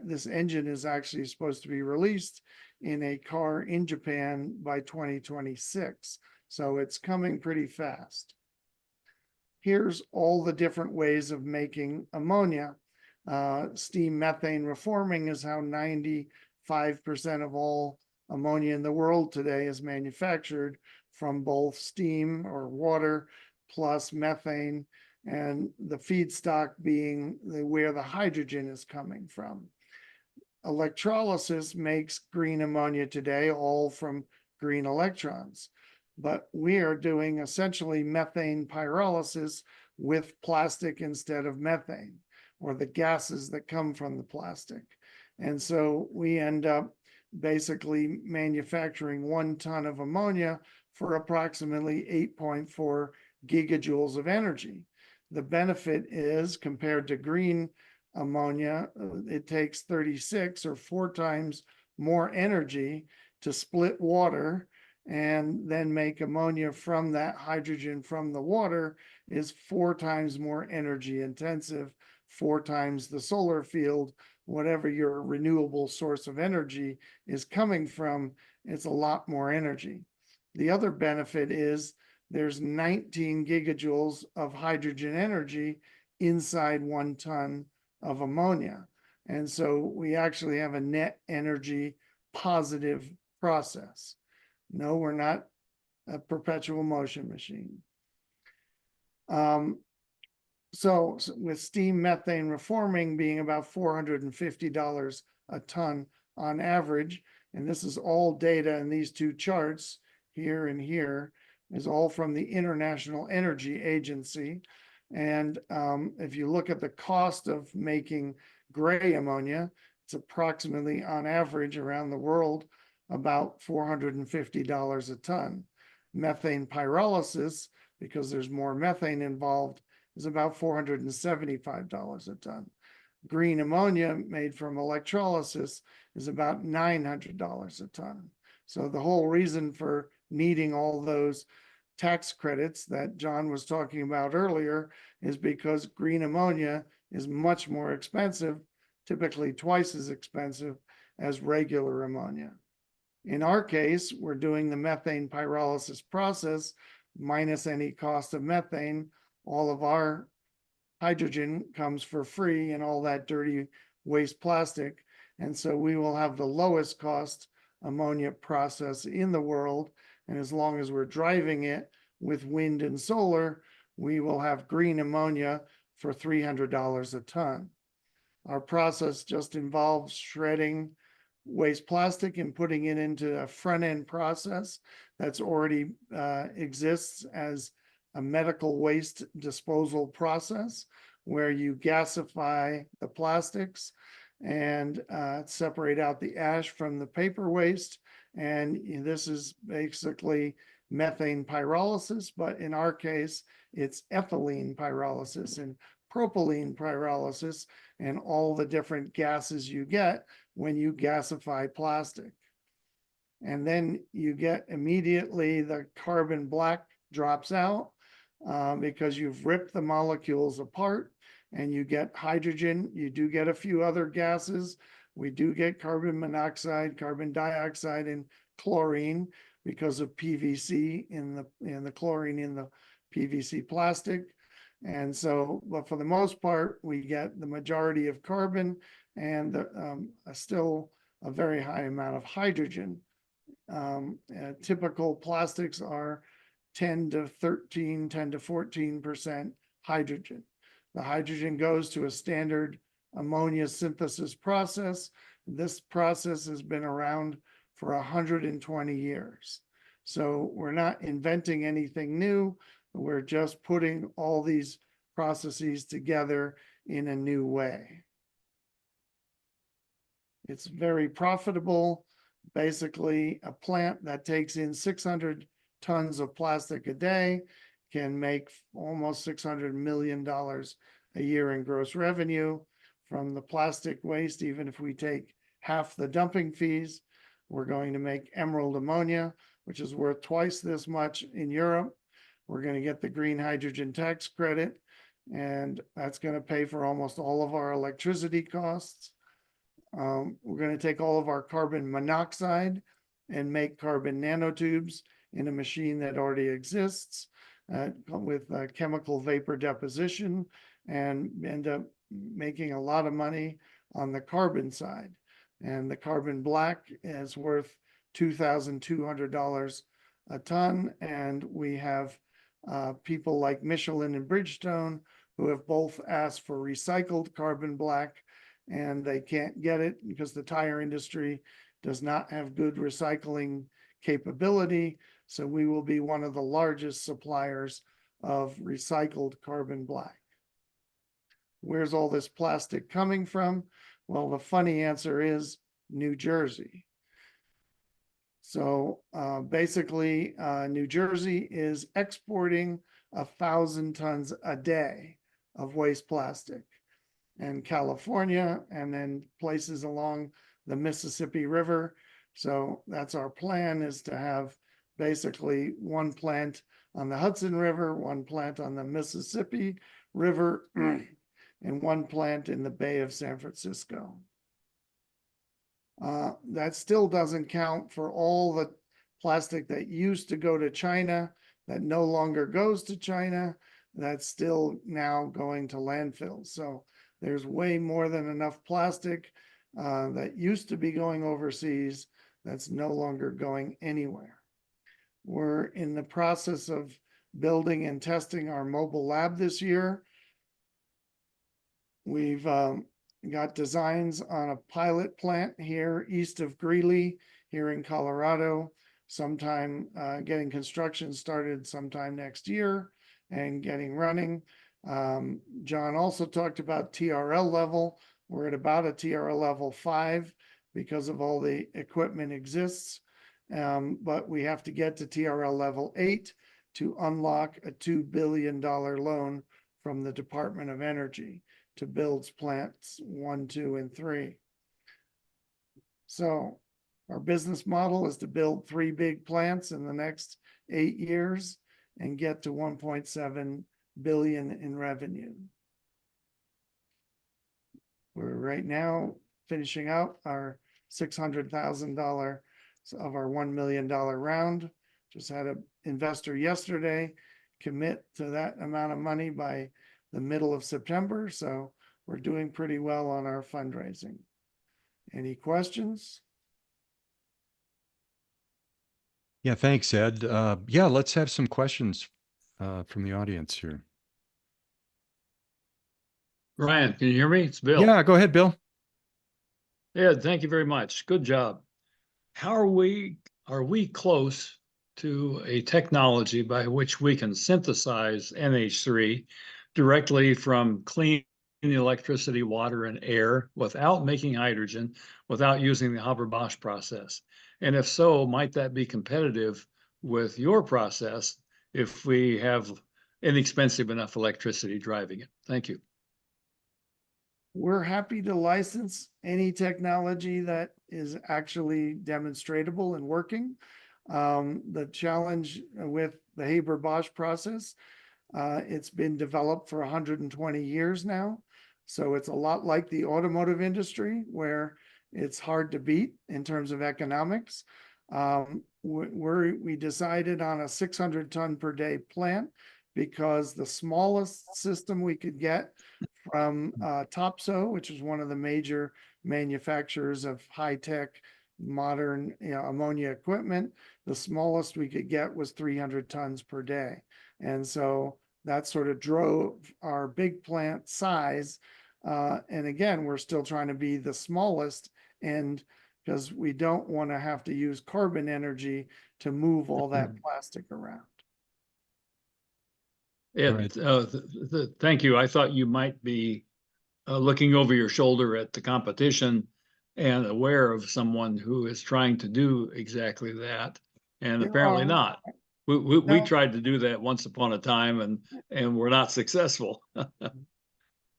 This engine is actually supposed to be released in a car in Japan by 2026. So it's coming pretty fast. Here's all the different ways of making ammonia. Steam methane reforming is how 95% of all ammonia in the world today is manufactured, from both steam or water plus methane, and the feedstock being where the hydrogen is coming from. Electrolysis makes green ammonia today, all from green electrons. But we are doing essentially methane pyrolysis with plastic instead of methane, or the gases that come from the plastic. And so we end up basically manufacturing 1 ton of ammonia for approximately 8.4 gigajoules of energy. The benefit is, compared to green ammonia, it takes 36 or 4 times more energy to split water and then make ammonia from that hydrogen from the water is 4 times more energy intensive, 4 times the solar field, whatever your renewable source of energy is coming from, it's a lot more energy. The other benefit is there's 19 gigajoules of hydrogen energy inside 1 ton of ammonia. And so we actually have a net energy positive process. No, we're not a perpetual motion machine. So with steam methane reforming being about $450 a ton on average, and this is all data in these 2 charts here and here, is all from the International Energy Agency. And if you look at the cost of making gray ammonia, it's approximately on average around the world about $450 a ton. Methane pyrolysis, because there's more methane involved, is about $475 a ton. Green ammonia made from electrolysis is about $900 a ton. So the whole reason for needing all those tax credits that John was talking about earlier is because green ammonia is much more expensive, typically twice as expensive as regular ammonia. In our case, we're doing the methane pyrolysis process minus any cost of methane. All of our hydrogen comes for free, and all that dirty waste plastic And so we will have the lowest cost ammonia process in the world. And as long as we're driving it with wind and solar, we will have green ammonia for $300 a ton. Our process just involves shredding waste plastic and putting it into a front end process that's already exists as a medical waste disposal process where you gasify the plastics and separate out the ash from the paper waste. And this is basically methane pyrolysis, but in our case, it's ethylene pyrolysis and propylene pyrolysis and all the different gases you get when you gasify plastic. And then you get immediately the carbon black drops out because you've ripped the molecules apart and you get hydrogen. You do get a few other gases. We do get carbon monoxide, carbon dioxide, and chlorine because of PVC in the chlorine in the PVC plastic. And so, but for the most part, we get the majority of carbon and still a very high amount of hydrogen. Typical plastics are 10 to 14% hydrogen. The hydrogen goes to a standard ammonia synthesis process. This process has been around for 120 years. So we're not inventing anything new. We're just putting all these processes together in a new way. It's very profitable. Basically, a plant that takes in 600 tons of plastic a day can make almost $600 million a year in gross revenue from the plastic waste. Even if we take half the dumping fees, we're going to make emerald ammonia, which is worth twice this much in Europe. We're going to get the green hydrogen tax credit, and that's going to pay for almost all of our electricity costs. We're going to take all of our carbon monoxide and make carbon nanotubes in a machine that already exists with chemical vapor deposition, and end up making a lot of money on the carbon side. And the carbon black is worth $2,200 a ton. And we have people like Michelin and Bridgestone who have both asked for recycled carbon black, and they can't get it because the tire industry does not have good recycling capability. So we will be one of the largest suppliers of recycled carbon black. Where's all this plastic coming from? Well, the funny answer is New Jersey. So basically, New Jersey is exporting 1,000 tons a day of waste plastic. And California, and then places along the Mississippi River. So that's our plan, is to have basically one plant on the Hudson River, one plant on the Mississippi River, and one plant in the Bay of San Francisco. That still doesn't count for all the plastic that used to go to China that no longer goes to China. That's still now going to landfills. So there's way more than enough plastic that used to be going overseas that's no longer going anywhere. We're in the process of building and testing our mobile lab this year. We've got designs on a pilot plant here east of Greeley, here in Colorado, sometime getting construction started sometime next year and getting running. John also talked about TRL level. We're at about a TRL level 5 because of all the equipment exists. But we have to get to TRL level 8 to unlock a $2 billion loan from the Department of Energy to build plants 1, 2, and 3. So our business model is to build 3 big plants in the next 8 years and get to 1.7 billion in revenue. We're right now finishing out our $600,000 of our $1 million round. Just had an investor yesterday commit to that amount of money by the middle of September. So we're doing pretty well on our fundraising. Any questions? Yeah, thanks, Ed. Yeah, let's have some questions from the audience here. Ryan, can you hear me? It's Bill. Yeah, go ahead, Bill. Ed, thank you very much. Good job. How are we close to a technology by which we can synthesize NH3 directly from clean electricity, water, and air without making hydrogen, without using the Haber-Bosch process? And if so, might that be competitive with your process if we have inexpensive enough electricity driving it? Thank you. We're happy to license any technology that is actually demonstratable and working. The challenge with the Haber-Bosch process, it's been developed for 120 years now. So it's a lot like the automotive industry where it's hard to beat in terms of economics. We decided on a 600 ton per day plant because the smallest system we could get from Topso, which is one of the major manufacturers of high-tech, modern, ammonia equipment. The smallest we could get was 300 tons per day. And so that sort of drove our big plant size. And again, we're still trying to be the smallest, and because we don't want to have to use carbon energy to move all that plastic around. Ed, thank you. I thought you might be looking over your shoulder at the competition and aware of someone who is trying to do exactly that, and There apparently are- not. We No. tried to do that once upon a time, and we're not successful.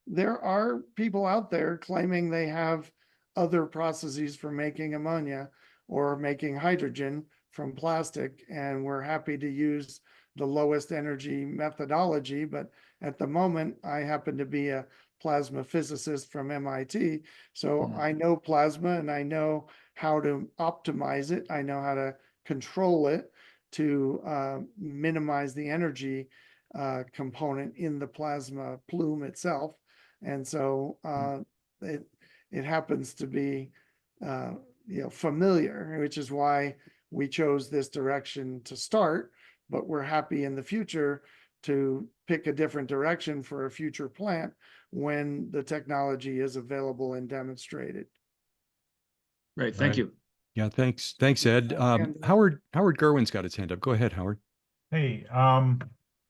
There are people out there claiming they have other processes for making ammonia or making hydrogen from plastic, and we're happy to use the lowest energy methodology. But at the moment, I happen to be a plasma physicist from MIT, so I know plasma and I know how to optimize it. I know how to control it to minimize the energy component in the plasma plume itself. And so it happens to be familiar, which is why we chose this direction to start. But we're happy in the future to pick a different direction for a future plant when the technology is available and demonstrated. Right. Thank Right. you. Yeah, thanks, Ed. Howard Gerwin's got his hand up. Go ahead, Howard. Hey,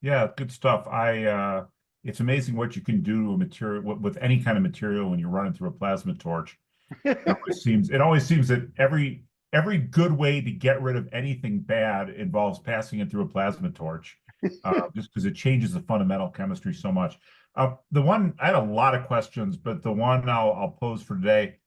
yeah, good stuff. It's amazing what you can do to a material with any kind of material when you're running through a plasma torch. It always seems that every good way to get rid of anything bad involves passing it through a plasma torch, just because it changes the fundamental chemistry so much. The one I had a lot of questions, but the one I'll pose for today.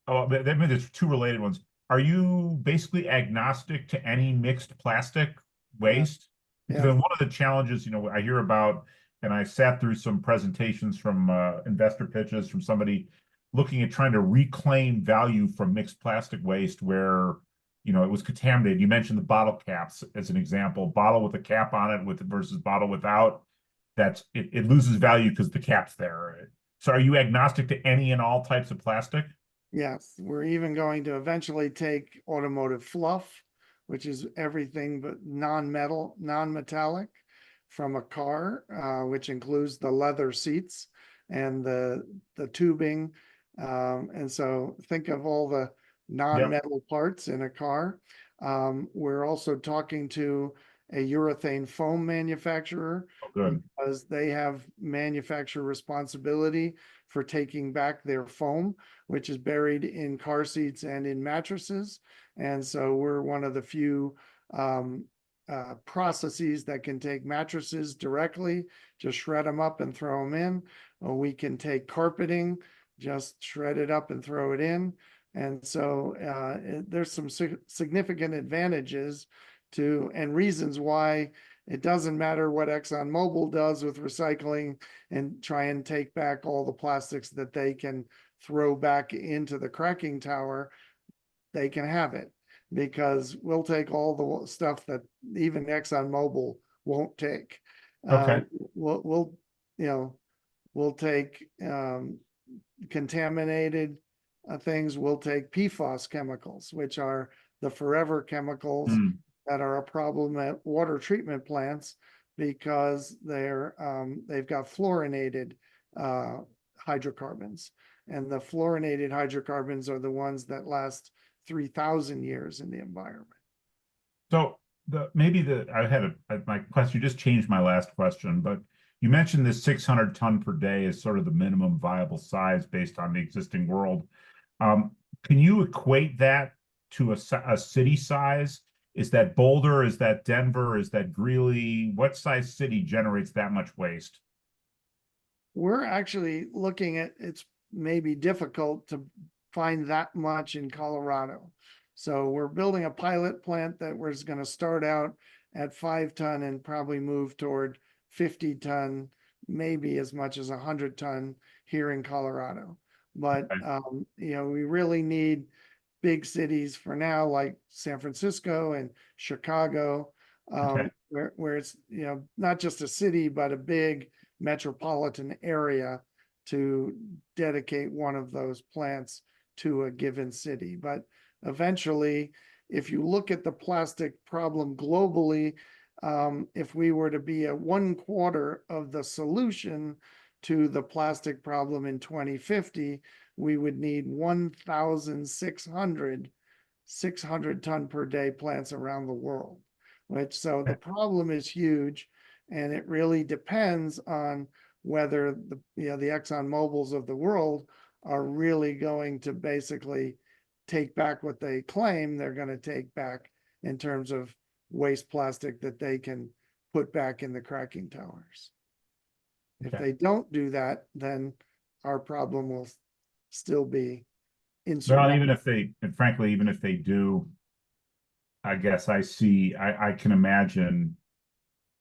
Oh, there's two related ones. Are you basically agnostic to any mixed plastic waste? Because one of the challenges, I hear about, and I sat through some presentations from investor pitches from somebody looking at trying to reclaim value from mixed plastic waste where, it was contaminated. You mentioned the bottle caps as an example, bottle with a cap on it versus bottle without. It loses value because the cap's there. So are you agnostic to any and all types of plastic? Yes, we're even going to eventually take automotive fluff, which is everything but non-metal, non-metallic from a car, which includes the leather seats and the tubing. And so think of all the non-metal parts in a car. We're also talking to a urethane foam manufacturer because they have manufacturer responsibility for taking back their foam, which is buried in car seats and in mattresses. And so we're one of the few processes that can take mattresses directly, just shred them up and throw them in. Or we can take carpeting, just shred it up and throw it in. And so there's some significant advantages to and reasons why it doesn't matter what ExxonMobil does with recycling and try and take back all the plastics that they can throw back into the cracking tower. They can have it because we'll take all the stuff that even ExxonMobil won't take. Okay. We'll take contaminated things, we'll take PFAS chemicals, which are the forever chemicals Mm. that are a problem at water treatment plants because they've got fluorinated hydrocarbons. And the fluorinated hydrocarbons are the ones that last 3,000 years in the environment. So my question, you just changed my last question, but you mentioned this 600 ton per day is sort of the minimum viable size based on the existing world. Can you equate that to a city size? Is that Boulder? Is that Denver? Is that Greeley? What size city generates that much waste? We're actually looking at, it's maybe difficult to find that much in Colorado. So we're building a pilot plant that was going to start out at 5 ton and probably move toward 50 ton, maybe as much as 100 ton here in Colorado. But, Okay. we really need big cities for now, like San Francisco and Chicago, Okay. where it's, not just a city, but a big metropolitan area to dedicate one of those plants to a given city. But eventually, if you look at the plastic problem globally, if we were to be at 1/4 of the solution to the plastic problem in 2050, we would need 1,600 600 ton per day plants around the world. So the problem is huge, and it really depends on whether the Exxon Mobils of the world are really going to basically take back what they claim they're going to take back in terms of waste plastic that they can put back in the cracking towers. If Okay. they don't do that, then our problem will still be Well, insurmountable. and frankly, even if they do, I guess I can imagine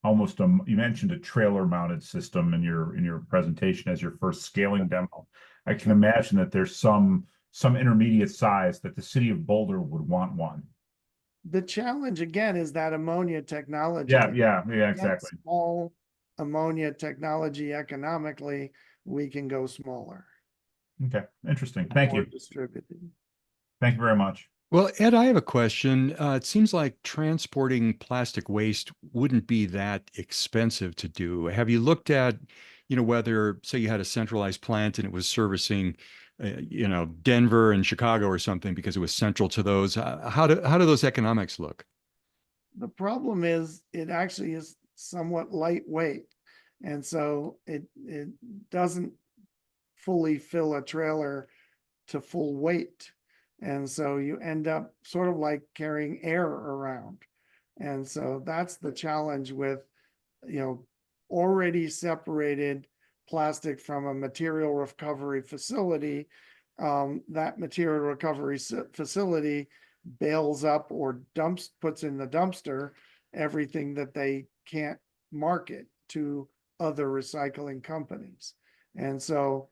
almost you mentioned a trailer mounted system in your presentation as your first scaling demo. I can imagine that there's some intermediate size that the city of Boulder would want one. The challenge again is that ammonia technology. Yeah, Get exactly. small ammonia technology economically, we can go smaller, Okay, interesting. Thank more you. distributed. Thank you very much. Well, Ed, I have a question. It seems like transporting plastic waste wouldn't be that expensive to do. Have you looked at, whether, say, you had a centralized plant and it was servicing, Denver and Chicago or something because it was central to those? How do those economics look? The problem is it actually is somewhat lightweight. And so it doesn't fully fill a trailer to full weight. And so you end up sort of like carrying air around. And so that's the challenge with, already separated plastic from a material recovery facility. That material recovery facility bails up or puts in the dumpster everything that they can't market to other recycling companies. And so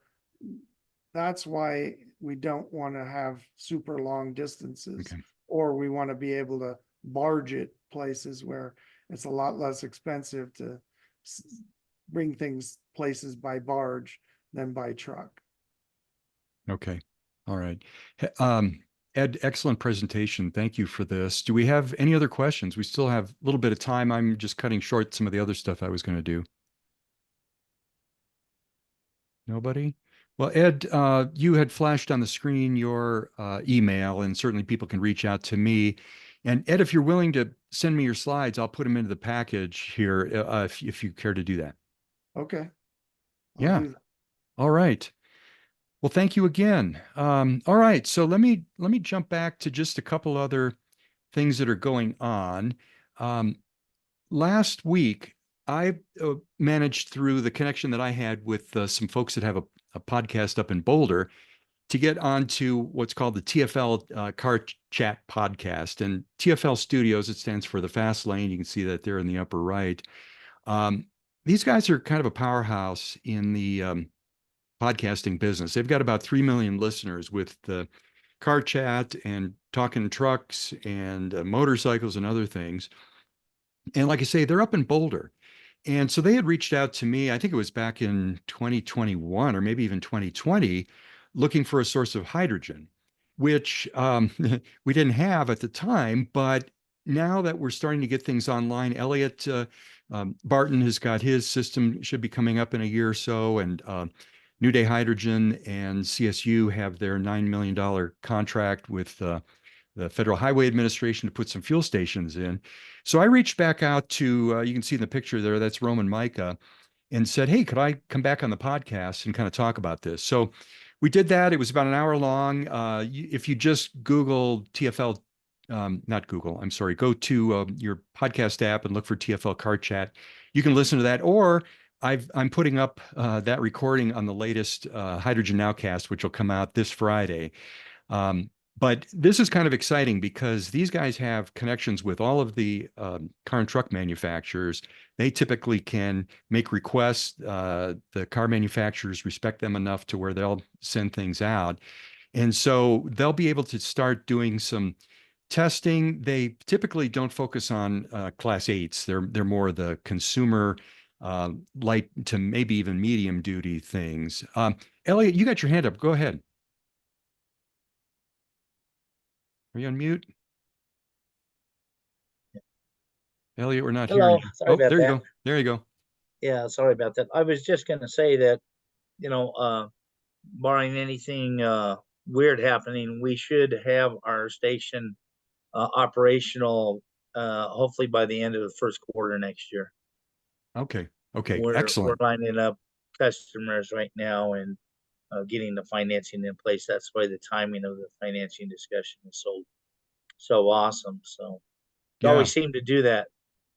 that's why we don't want to have super long distances, Okay. or we want to be able to barge it places where it's a lot less expensive to bring things places by barge than by truck. Okay. All right. Ed, excellent presentation. Thank you for this. Do we have any other questions? We still have a little bit of time. I'm just cutting short some of the other stuff I was going to do. Nobody? Well, Ed, you had flashed on the screen your email, and certainly people can reach out to me. And Ed, if you're willing to send me your slides, I'll put them into the package here if you care to do that. Okay. I'll Yeah. do that. All right. Well, thank you again. All right. So let me jump back to just a couple other things that are going on. Last week, I managed through the connection that I had with some folks that have a podcast up in Boulder to get onto what's called the TFL Car Chat podcast. And TFL Studios, it stands for the Fast Lane. You can see that there in the upper right. These guys are kind of a powerhouse in the podcasting business. They've got about 3 million listeners with the Car Chat and Talking Trucks and motorcycles and other things. And like I say, they're up in Boulder. And so they had reached out to me, I think it was back in 2021 or maybe even 2020, looking for a source of hydrogen, which we didn't have at the time. But now that we're starting to get things online, Elliot Barton has got his system, should be coming up in a year or so, and New Day Hydrogen and CSU have their $9 million contract with the Federal Highway Administration to put some fuel stations in. So I reached back out to, you can see in the picture there, that's Roman Micah, and said, hey, could I come back on the podcast and kind of talk about this? So we did that. It was about an hour long. If you just Google TFL, not Google, I'm sorry, go to your podcast app and look for TFL Car Chat. You can listen to that, or I'm putting up that recording on the latest Hydrogen Nowcast, which will come out this Friday. But this is kind of exciting because these guys have connections with all of the car and truck manufacturers. They typically can make requests. The car manufacturers respect them enough to where they'll send things out. And so they'll be able to start doing some testing. They typically don't focus on Class 8s. They're more the consumer light to maybe even medium duty things. Elliot, you got your hand up. Go ahead. Are you on mute? Elliot, we're not hearing you. Sorry about there you that. go. There you go. Yeah, sorry about that. I was just going to say that, barring anything weird happening, we should have our station operational hopefully by the end of the first quarter next year. Okay. Okay. We're Excellent. lining up customers right now and getting the financing in place. That's why the timing of the financing discussion is so awesome. So you always seem to do that,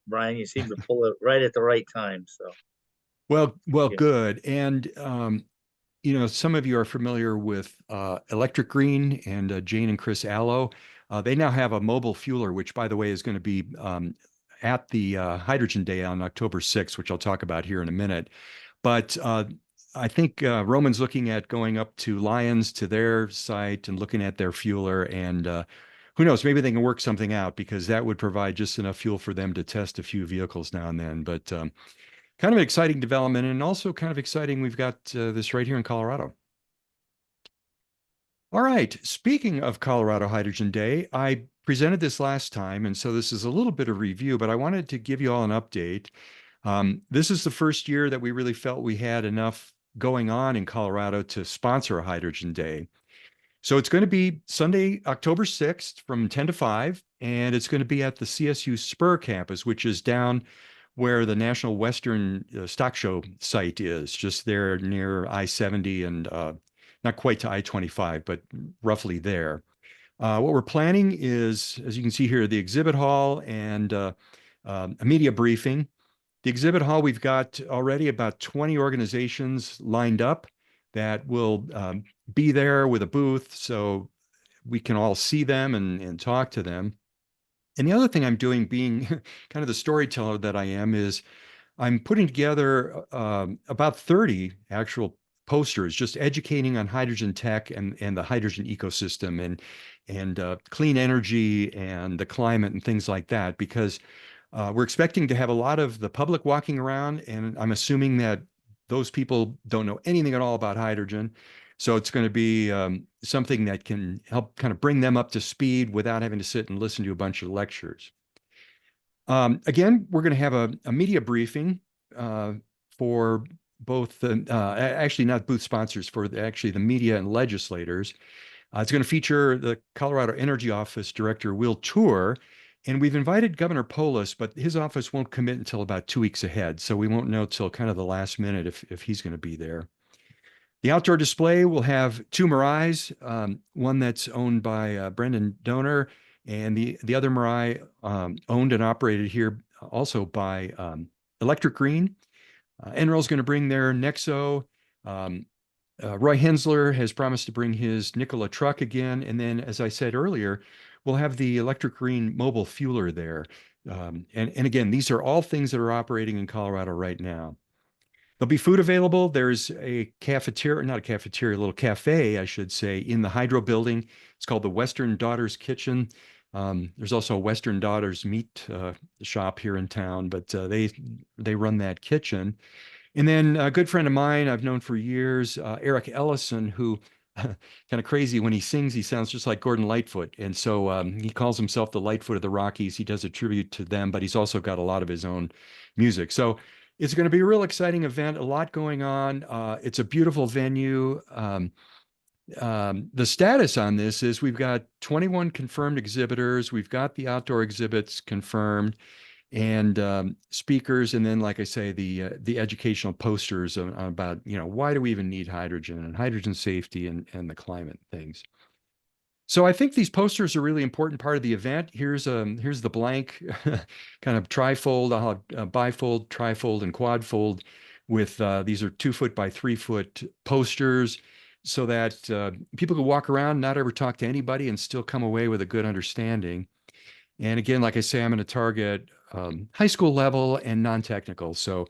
Brian. You seem to pull it right at the right time. So well, good. And some of you are familiar with Electric Green and Jane and Chris Allo. They now have a mobile fueler, which, by the way, is going to be at the Hydrogen Day on October 6th, which I'll talk about here in a minute. But I think Roman's looking at going up to Lyons to their site and looking at their fueler, and who knows, maybe they can work something out, because that would provide just enough fuel for them to test a few vehicles now and then. But kind of an exciting development, and also kind of exciting, we've got this right here in Colorado. All right, speaking of Colorado Hydrogen Day, I presented this last time, and so this is a little bit of review, but I wanted to give you all an update. This is the first year that we really felt we had enough going on in Colorado to sponsor a Hydrogen Day. So it's going to be Sunday, October 6th from 10 to 5, and it's going to be at the CSU Spur campus, which is down where the National Western Stock Show site is, just there near I-70 and not quite to I-25, but roughly there. What we're planning is, as you can see here, the exhibit hall and a media briefing. The exhibit hall, we've got already about 20 organizations lined up that will be there with a booth, so we can all see them and talk to them. And the other thing I'm doing, being kind of the storyteller that I am, is I'm putting together about 30 actual posters, just educating on hydrogen tech and the hydrogen ecosystem and clean energy and the climate and things like that, because we're expecting to have a lot of the public walking around, and I'm assuming that those people don't know anything at all about hydrogen. So it's going to be something that can help kind of bring them up to speed without having to sit and listen to a bunch of lectures. Again, we're going to have a media briefing for both the, actually not booth sponsors, for actually the media and legislators. It's going to feature the Colorado Energy Office Director, Will Tour, and we've invited Governor Polis, but his office won't commit until about 2 weeks ahead, so we won't know till kind of the last minute if he's going to be there. The outdoor display will have two Mirais, one that's owned by Brendan Donor, and the other Mirai owned and operated here also by Electric Green. Enrol's going to bring their Nexo. Roy Hensler has promised to bring his Nikola truck again. And then, as I said earlier, we'll have the Electric Green mobile fueler there. And again, these are all things that are operating in Colorado right now. There'll be food available. There's a cafeteria, not a cafeteria, a little cafe, I should say, in the Hydro building. It's called the Western Daughters Kitchen. There's also a Western Daughters meat shop here in town, but they run that kitchen. And then a good friend of mine I've known for years, Eric Ellison, who kind of crazy. When he sings, he sounds just like Gordon Lightfoot. And so he calls himself the Lightfoot of the Rockies. He does a tribute to them, but he's also got a lot of his own music. So it's going to be a real exciting event, a lot going on. It's a beautiful venue. The status on this is we've got 21 confirmed exhibitors. We've got the outdoor exhibits confirmed and speakers, and then, like I say, the educational posters about why do we even need hydrogen and hydrogen safety and the climate things. So I think these posters are a really important part of the event. Here's the blank kind of trifold. I'll have bifold, trifold, and quadfold with these are 2 foot by 3 foot posters so that people can walk around, not ever talk to anybody, and still come away with a good understanding. And again, like I say, I'm going to target high school level and non-technical. So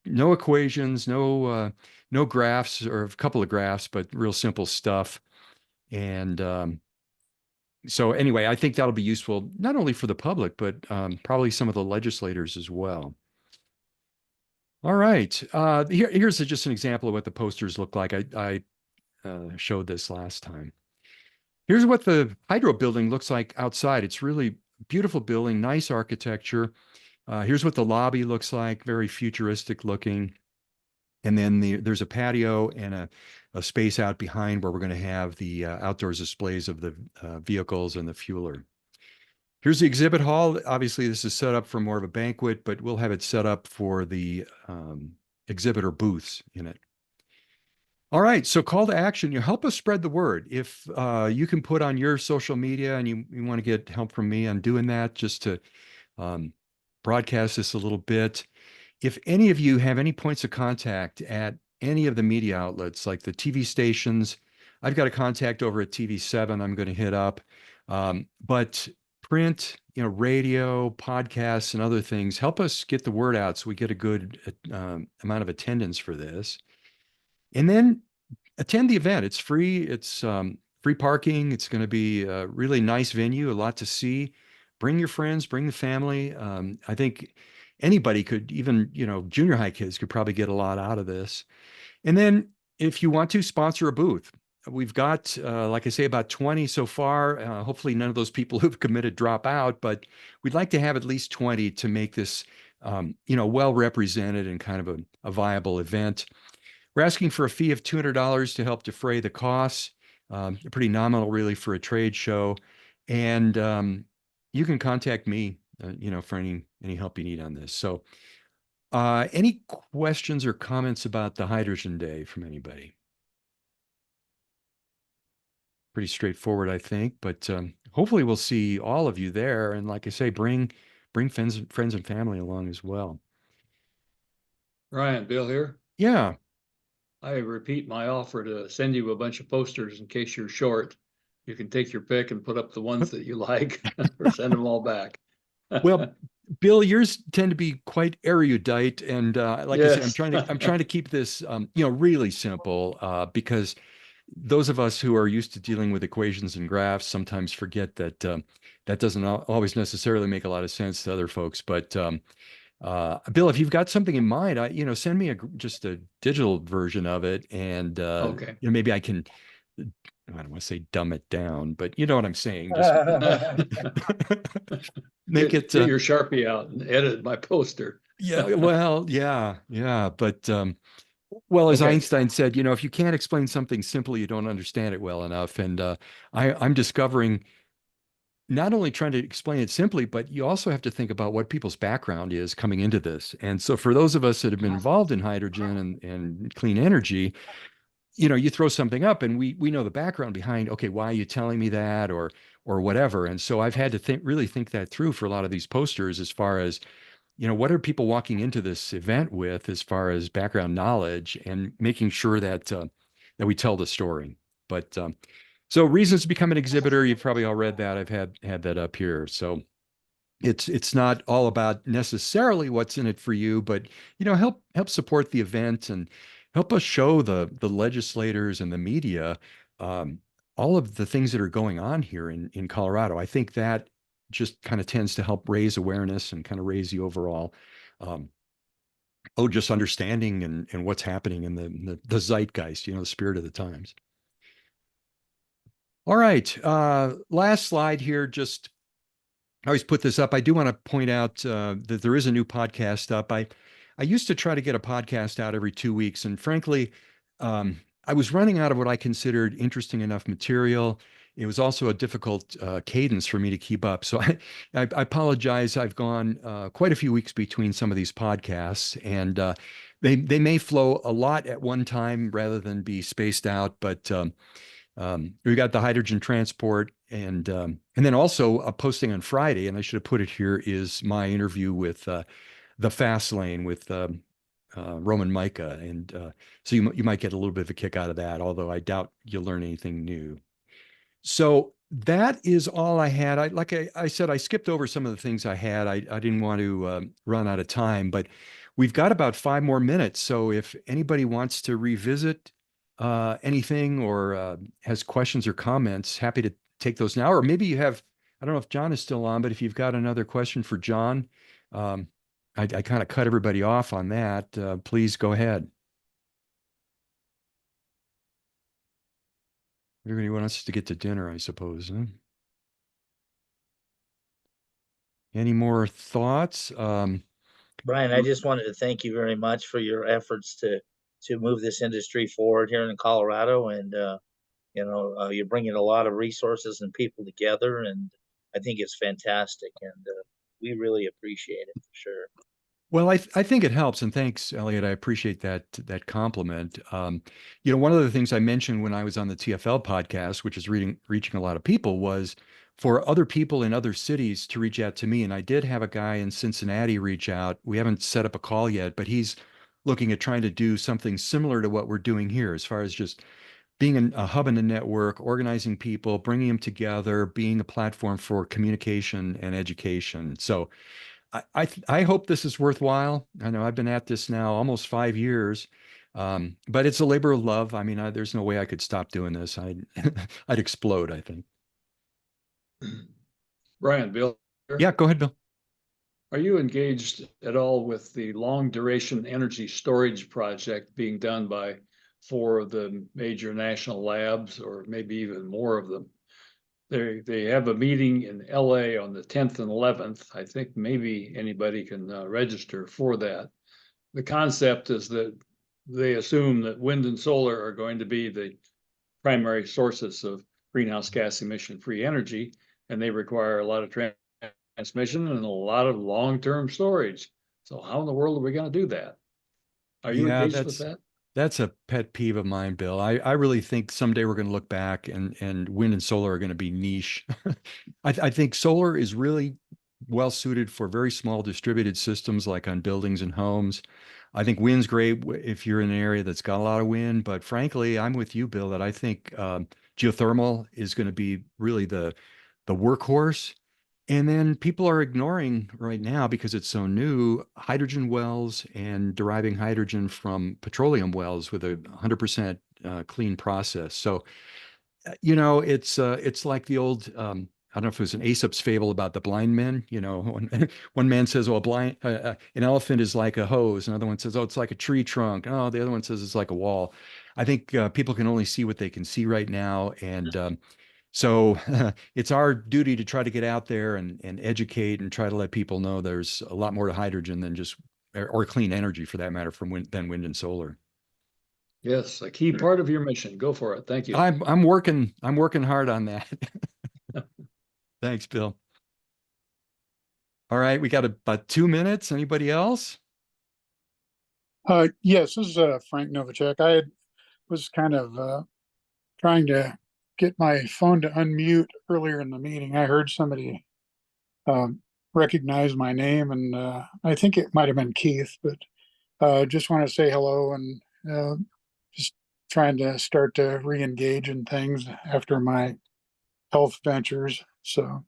no equations, no graphs, or a couple of graphs, but real simple stuff. And so anyway, I think that'll be useful not only for the public, but probably some of the legislators as well. All right. Here's just an example of what the posters look like. I showed this last time. Here's what the hydro building looks like outside. It's really beautiful building, nice architecture. Here's what the lobby looks like, very futuristic looking. And then there's a patio and a space out behind where we're going to have the outdoors displays of the vehicles and the fueler. Here's the exhibit hall. Obviously, this is set up for more of a banquet, but we'll have it set up for the exhibitor booths in it. All right, so call to action. You help us spread the word. If you can put on your social media and you want to get help from me on doing that, just to broadcast this a little bit. If any of you have any points of contact at any of the media outlets, like the TV stations, I've got a contact over at TV7 I'm going to hit up. But print, radio, podcasts, and other things, help us get the word out so we get a good amount of attendance for this. And then attend the event. It's free. It's free parking. It's going to be a really nice venue, a lot to see. Bring your friends, bring the family. I think anybody could, even, junior high kids could probably get a lot out of this. And then if you want to sponsor a booth, we've got, like I say, about 20 so far. Hopefully none of those people who've committed drop out, but we'd like to have at least 20 to make this, well represented and kind of a viable event. We're asking for a fee of $200 to help defray the costs. Pretty nominal, really, for a trade show. And you can contact me, for any help you need on this. So, any questions or comments about the Hydrogen Day from anybody? Pretty straightforward, I think. But hopefully, we'll see all of you there. And like I say, bring friends and family along as well. Ryan, Bill here. Yeah. I repeat my offer to send you a bunch of posters in case you're short. You can take your pick and put up the ones that you like or send them all back. Well, Bill, yours tend to be quite erudite, and like I said, I'm trying to keep this really simple because those of us who are used to dealing with equations and graphs sometimes forget that that doesn't always necessarily make a lot of sense to other folks. But Bill, if you've got something in mind, send me just a digital version of it, and okay, maybe I can. I don't want to say dumb it down, but you know what I'm saying. Just make get your Sharpie out and edit my poster. Yeah, well, yeah, but well, as Einstein said, if you can't explain something simply, you don't understand it well enough. And I'm discovering, not only trying to explain it simply, but you also have to think about what people's background is coming into this. And so for those of us that have been involved in hydrogen and clean energy, you throw something up and we know the background behind, okay, why are you telling me that, or whatever. And so I've had to really think that through for a lot of these posters, as far as, what are people walking into this event with as far as background knowledge, and making sure that that we tell the story. But so reasons to become an exhibitor, you've probably all read that. I've had that up here. So it's not all about necessarily what's in it for you, but help support the event and help us show the legislators and the media all of the things that are going on here in Colorado. I think that just kind of tends to help raise awareness and kind of raise the overall just understanding and what's happening in the zeitgeist, the spirit of the times. All right. Last slide here. Just I always put this up. I do want to point out that there is a new podcast up. I used to try to get a podcast out every 2 weeks, and frankly, I was running out of what I considered interesting enough material. It was also a difficult cadence for me to keep up. So I apologize. I've gone quite a few weeks between some of these podcasts, and they may flow a lot at one time rather than be spaced out, but we got the hydrogen transport, and then also a posting on Friday, and I should have put it here, is my interview with the Fast Lane with Roman Micah, and so you might get a little bit of a kick out of that, although I doubt you'll learn anything new. So that is all I had. I said, I skipped over some of the things I had. I didn't want to run out of time, but we've got about 5 more minutes. So if anybody wants to revisit anything or has questions or comments, happy to take those now. Or maybe you have, I don't know if John is still on, but if you've got another question for John, I kind of cut everybody off on that. Please go ahead. Everybody wants us to get to dinner, I suppose. Huh? Any more thoughts? Brian, I just wanted to thank you very much for your efforts to move this industry forward here in Colorado, and you're bringing a lot of resources and people together, and I think it's fantastic, and we really appreciate it for sure. Well, I think it helps, and thanks, Elliot. I appreciate that compliment. One of the things I mentioned when I was on the TFL podcast, which is reaching a lot of people, was for other people in other cities to reach out to me. And I did have a guy in Cincinnati reach out. We haven't set up a call yet, but he's looking at trying to do something similar to what we're doing here, as far as just being a hub in the network, organizing people, bringing them together, being a platform for communication and education. So I hope this is worthwhile. I know I've been at this now almost 5 years, but it's a labor of love. I mean, there's no way I could stop doing this. I'd explode, I think. Brian, Bill. Yeah, go ahead, Bill. Are you engaged at all with the long duration energy storage project being done by 4 of the major national labs, or maybe even more of them? They have a meeting in LA on the 10th and 11th. I think maybe anybody can register for that. The concept is that they assume that wind and solar are going to be the primary sources of greenhouse gas emission free energy, and they require a lot of transmission and a lot of long-term storage. So how in the world are we going to do that? Are you engaged with that? That's a pet peeve of mine, Bill. I really think someday we're going to look back and wind and solar are going to be niche. I think solar is really well suited for very small distributed systems like on buildings and homes. I think wind's great if you're in an area that's got a lot of wind, but frankly, I'm with you, Bill, that I think geothermal is going to be really the workhorse. And then people are ignoring right now, because it's so new, hydrogen wells and deriving hydrogen from petroleum wells with a 100% clean process. So, it's like the old, I don't know if it was an Aesop's fable about the blind men. One man says, "Oh, an elephant is like a hose." Another one says, "Oh, it's like a tree trunk." Oh, the other one says it's like a wall. I think people can only see what they can see right now, and so it's our duty to try to get out there and educate and try to let people know there's a lot more to hydrogen than just, or clean energy for that matter, than wind and solar. Yes, a key part of your mission. Go for it. Thank you. I'm working hard on that. Thanks, Bill. All right, we got about 2 minutes. Anybody else? Yes, this is Frank Novacek. was kind of trying to get my phone to unmute earlier in the meeting. I heard somebody recognize my name, and I think it might have been Keith, but just want to say hello and just trying to start to re-engage in things after my health ventures. So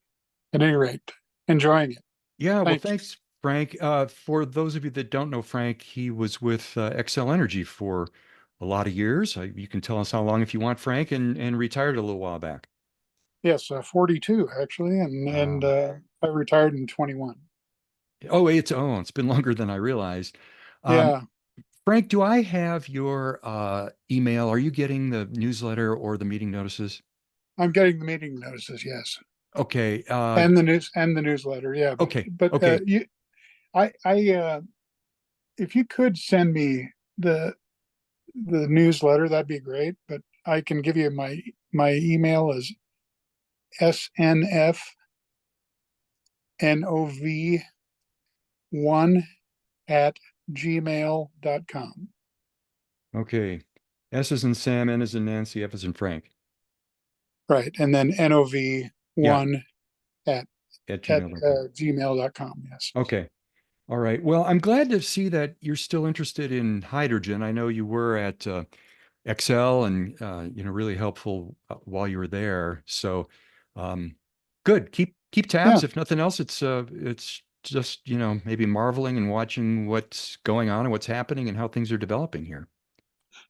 at any rate, enjoying it. Yeah, well, thanks, Frank. For those of you that don't know Frank, he was with Xcel Energy for a lot of years. You can tell us how long if you want, Frank, and retired a little while back. Yes, 42 actually, and I retired in 21. Oh, it's been longer than I realized. Yeah. Frank, do I have your email? Are you getting the newsletter or the meeting notices? I'm getting the meeting notices, yes. Okay. And the newsletter, yeah. Okay, But okay. If you could send me the newsletter, that'd be great. But I can give you my email is snfnov1@gmail.com. Okay. S is in Sam, N is in Nancy, F is in Frank. Right. And then NOV1 at gmail.com. gmail.com. Yes. Okay. All right. Well, I'm glad to see that you're still interested in hydrogen. I know you were at Excel and really helpful while you were there. So good. Keep tabs. Yeah. If nothing else, it's just, maybe marveling and watching what's going on and what's happening and how things are developing here.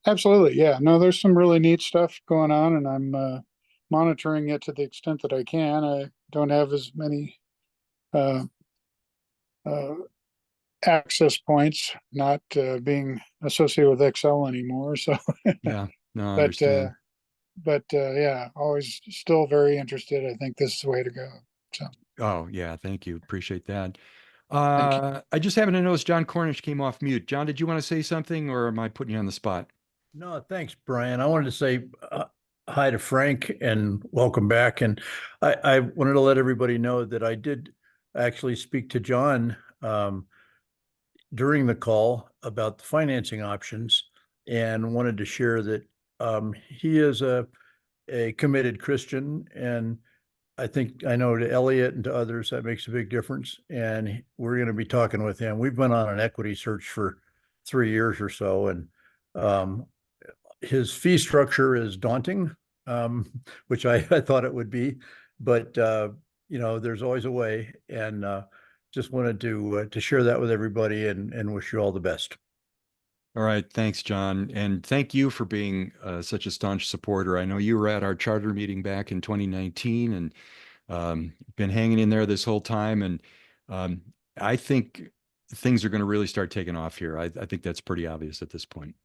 Absolutely. Yeah. No, there's some really neat stuff going on, and I'm monitoring it to the extent that I can. I don't have as many access points, not being associated with Excel anymore. So, Yeah, no, I understand. Yeah, always still very interested. I think this is the way to go. So, Oh, yeah, thank you. Appreciate that. thank you. I just happened to notice John Cornish came off mute. John, did you want to say something, or am I putting you on the spot? No, thanks, Brian. I wanted to say hi to Frank and welcome back. And I wanted to let everybody know that I did actually speak to John during the call about the financing options and wanted to share that he is a committed Christian. And I think I know to Elliot and to others that makes a big difference. And we're going to be talking with him. We've been on an equity search for 3 years or so. And his fee structure is daunting, which I thought it would be, but there's always a way, and just wanted to share that with everybody and wish you all the best. All right, thanks, John, and thank you for being such a staunch supporter. I know you were at our charter meeting back in 2019, and been hanging in there this whole time. And I think things are going to really start taking off here. I think that's pretty obvious at this point.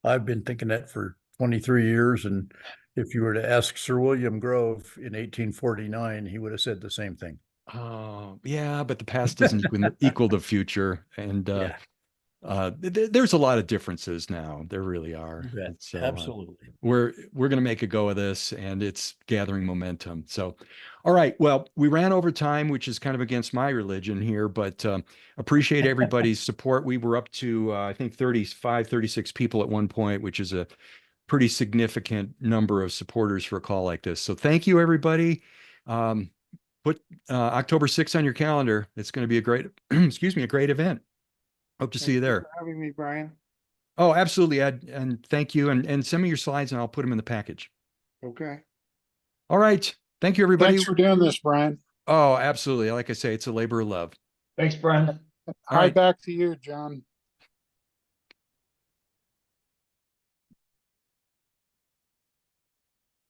I've been thinking that for 23 years, and if you were to ask Sir William Grove in 1849, he would have said the same thing. Oh, yeah, but the past doesn't equal the future, and Yeah. there's a lot of differences now. There really are. Yeah, So absolutely. we're going to make a go of this, and it's gathering momentum. So, all right. Well, we ran over time, which is kind of against my religion here, but appreciate everybody's support. We were up to I think 35, 36 people at one point, which is a pretty significant number of supporters for a call like this. So thank you, everybody. Put October 6th on your calendar. It's going to be a great, excuse me, a great event. Hope to see you there. For having me, Brian. Oh, absolutely, Ed. And thank you. And send me your slides and I'll put them in the package. Okay. All right. Thank you, everybody. Thanks for doing this, Brian. Oh, absolutely. Like I say, it's a labor of love. Thanks, Brian. Hi, back to you, John.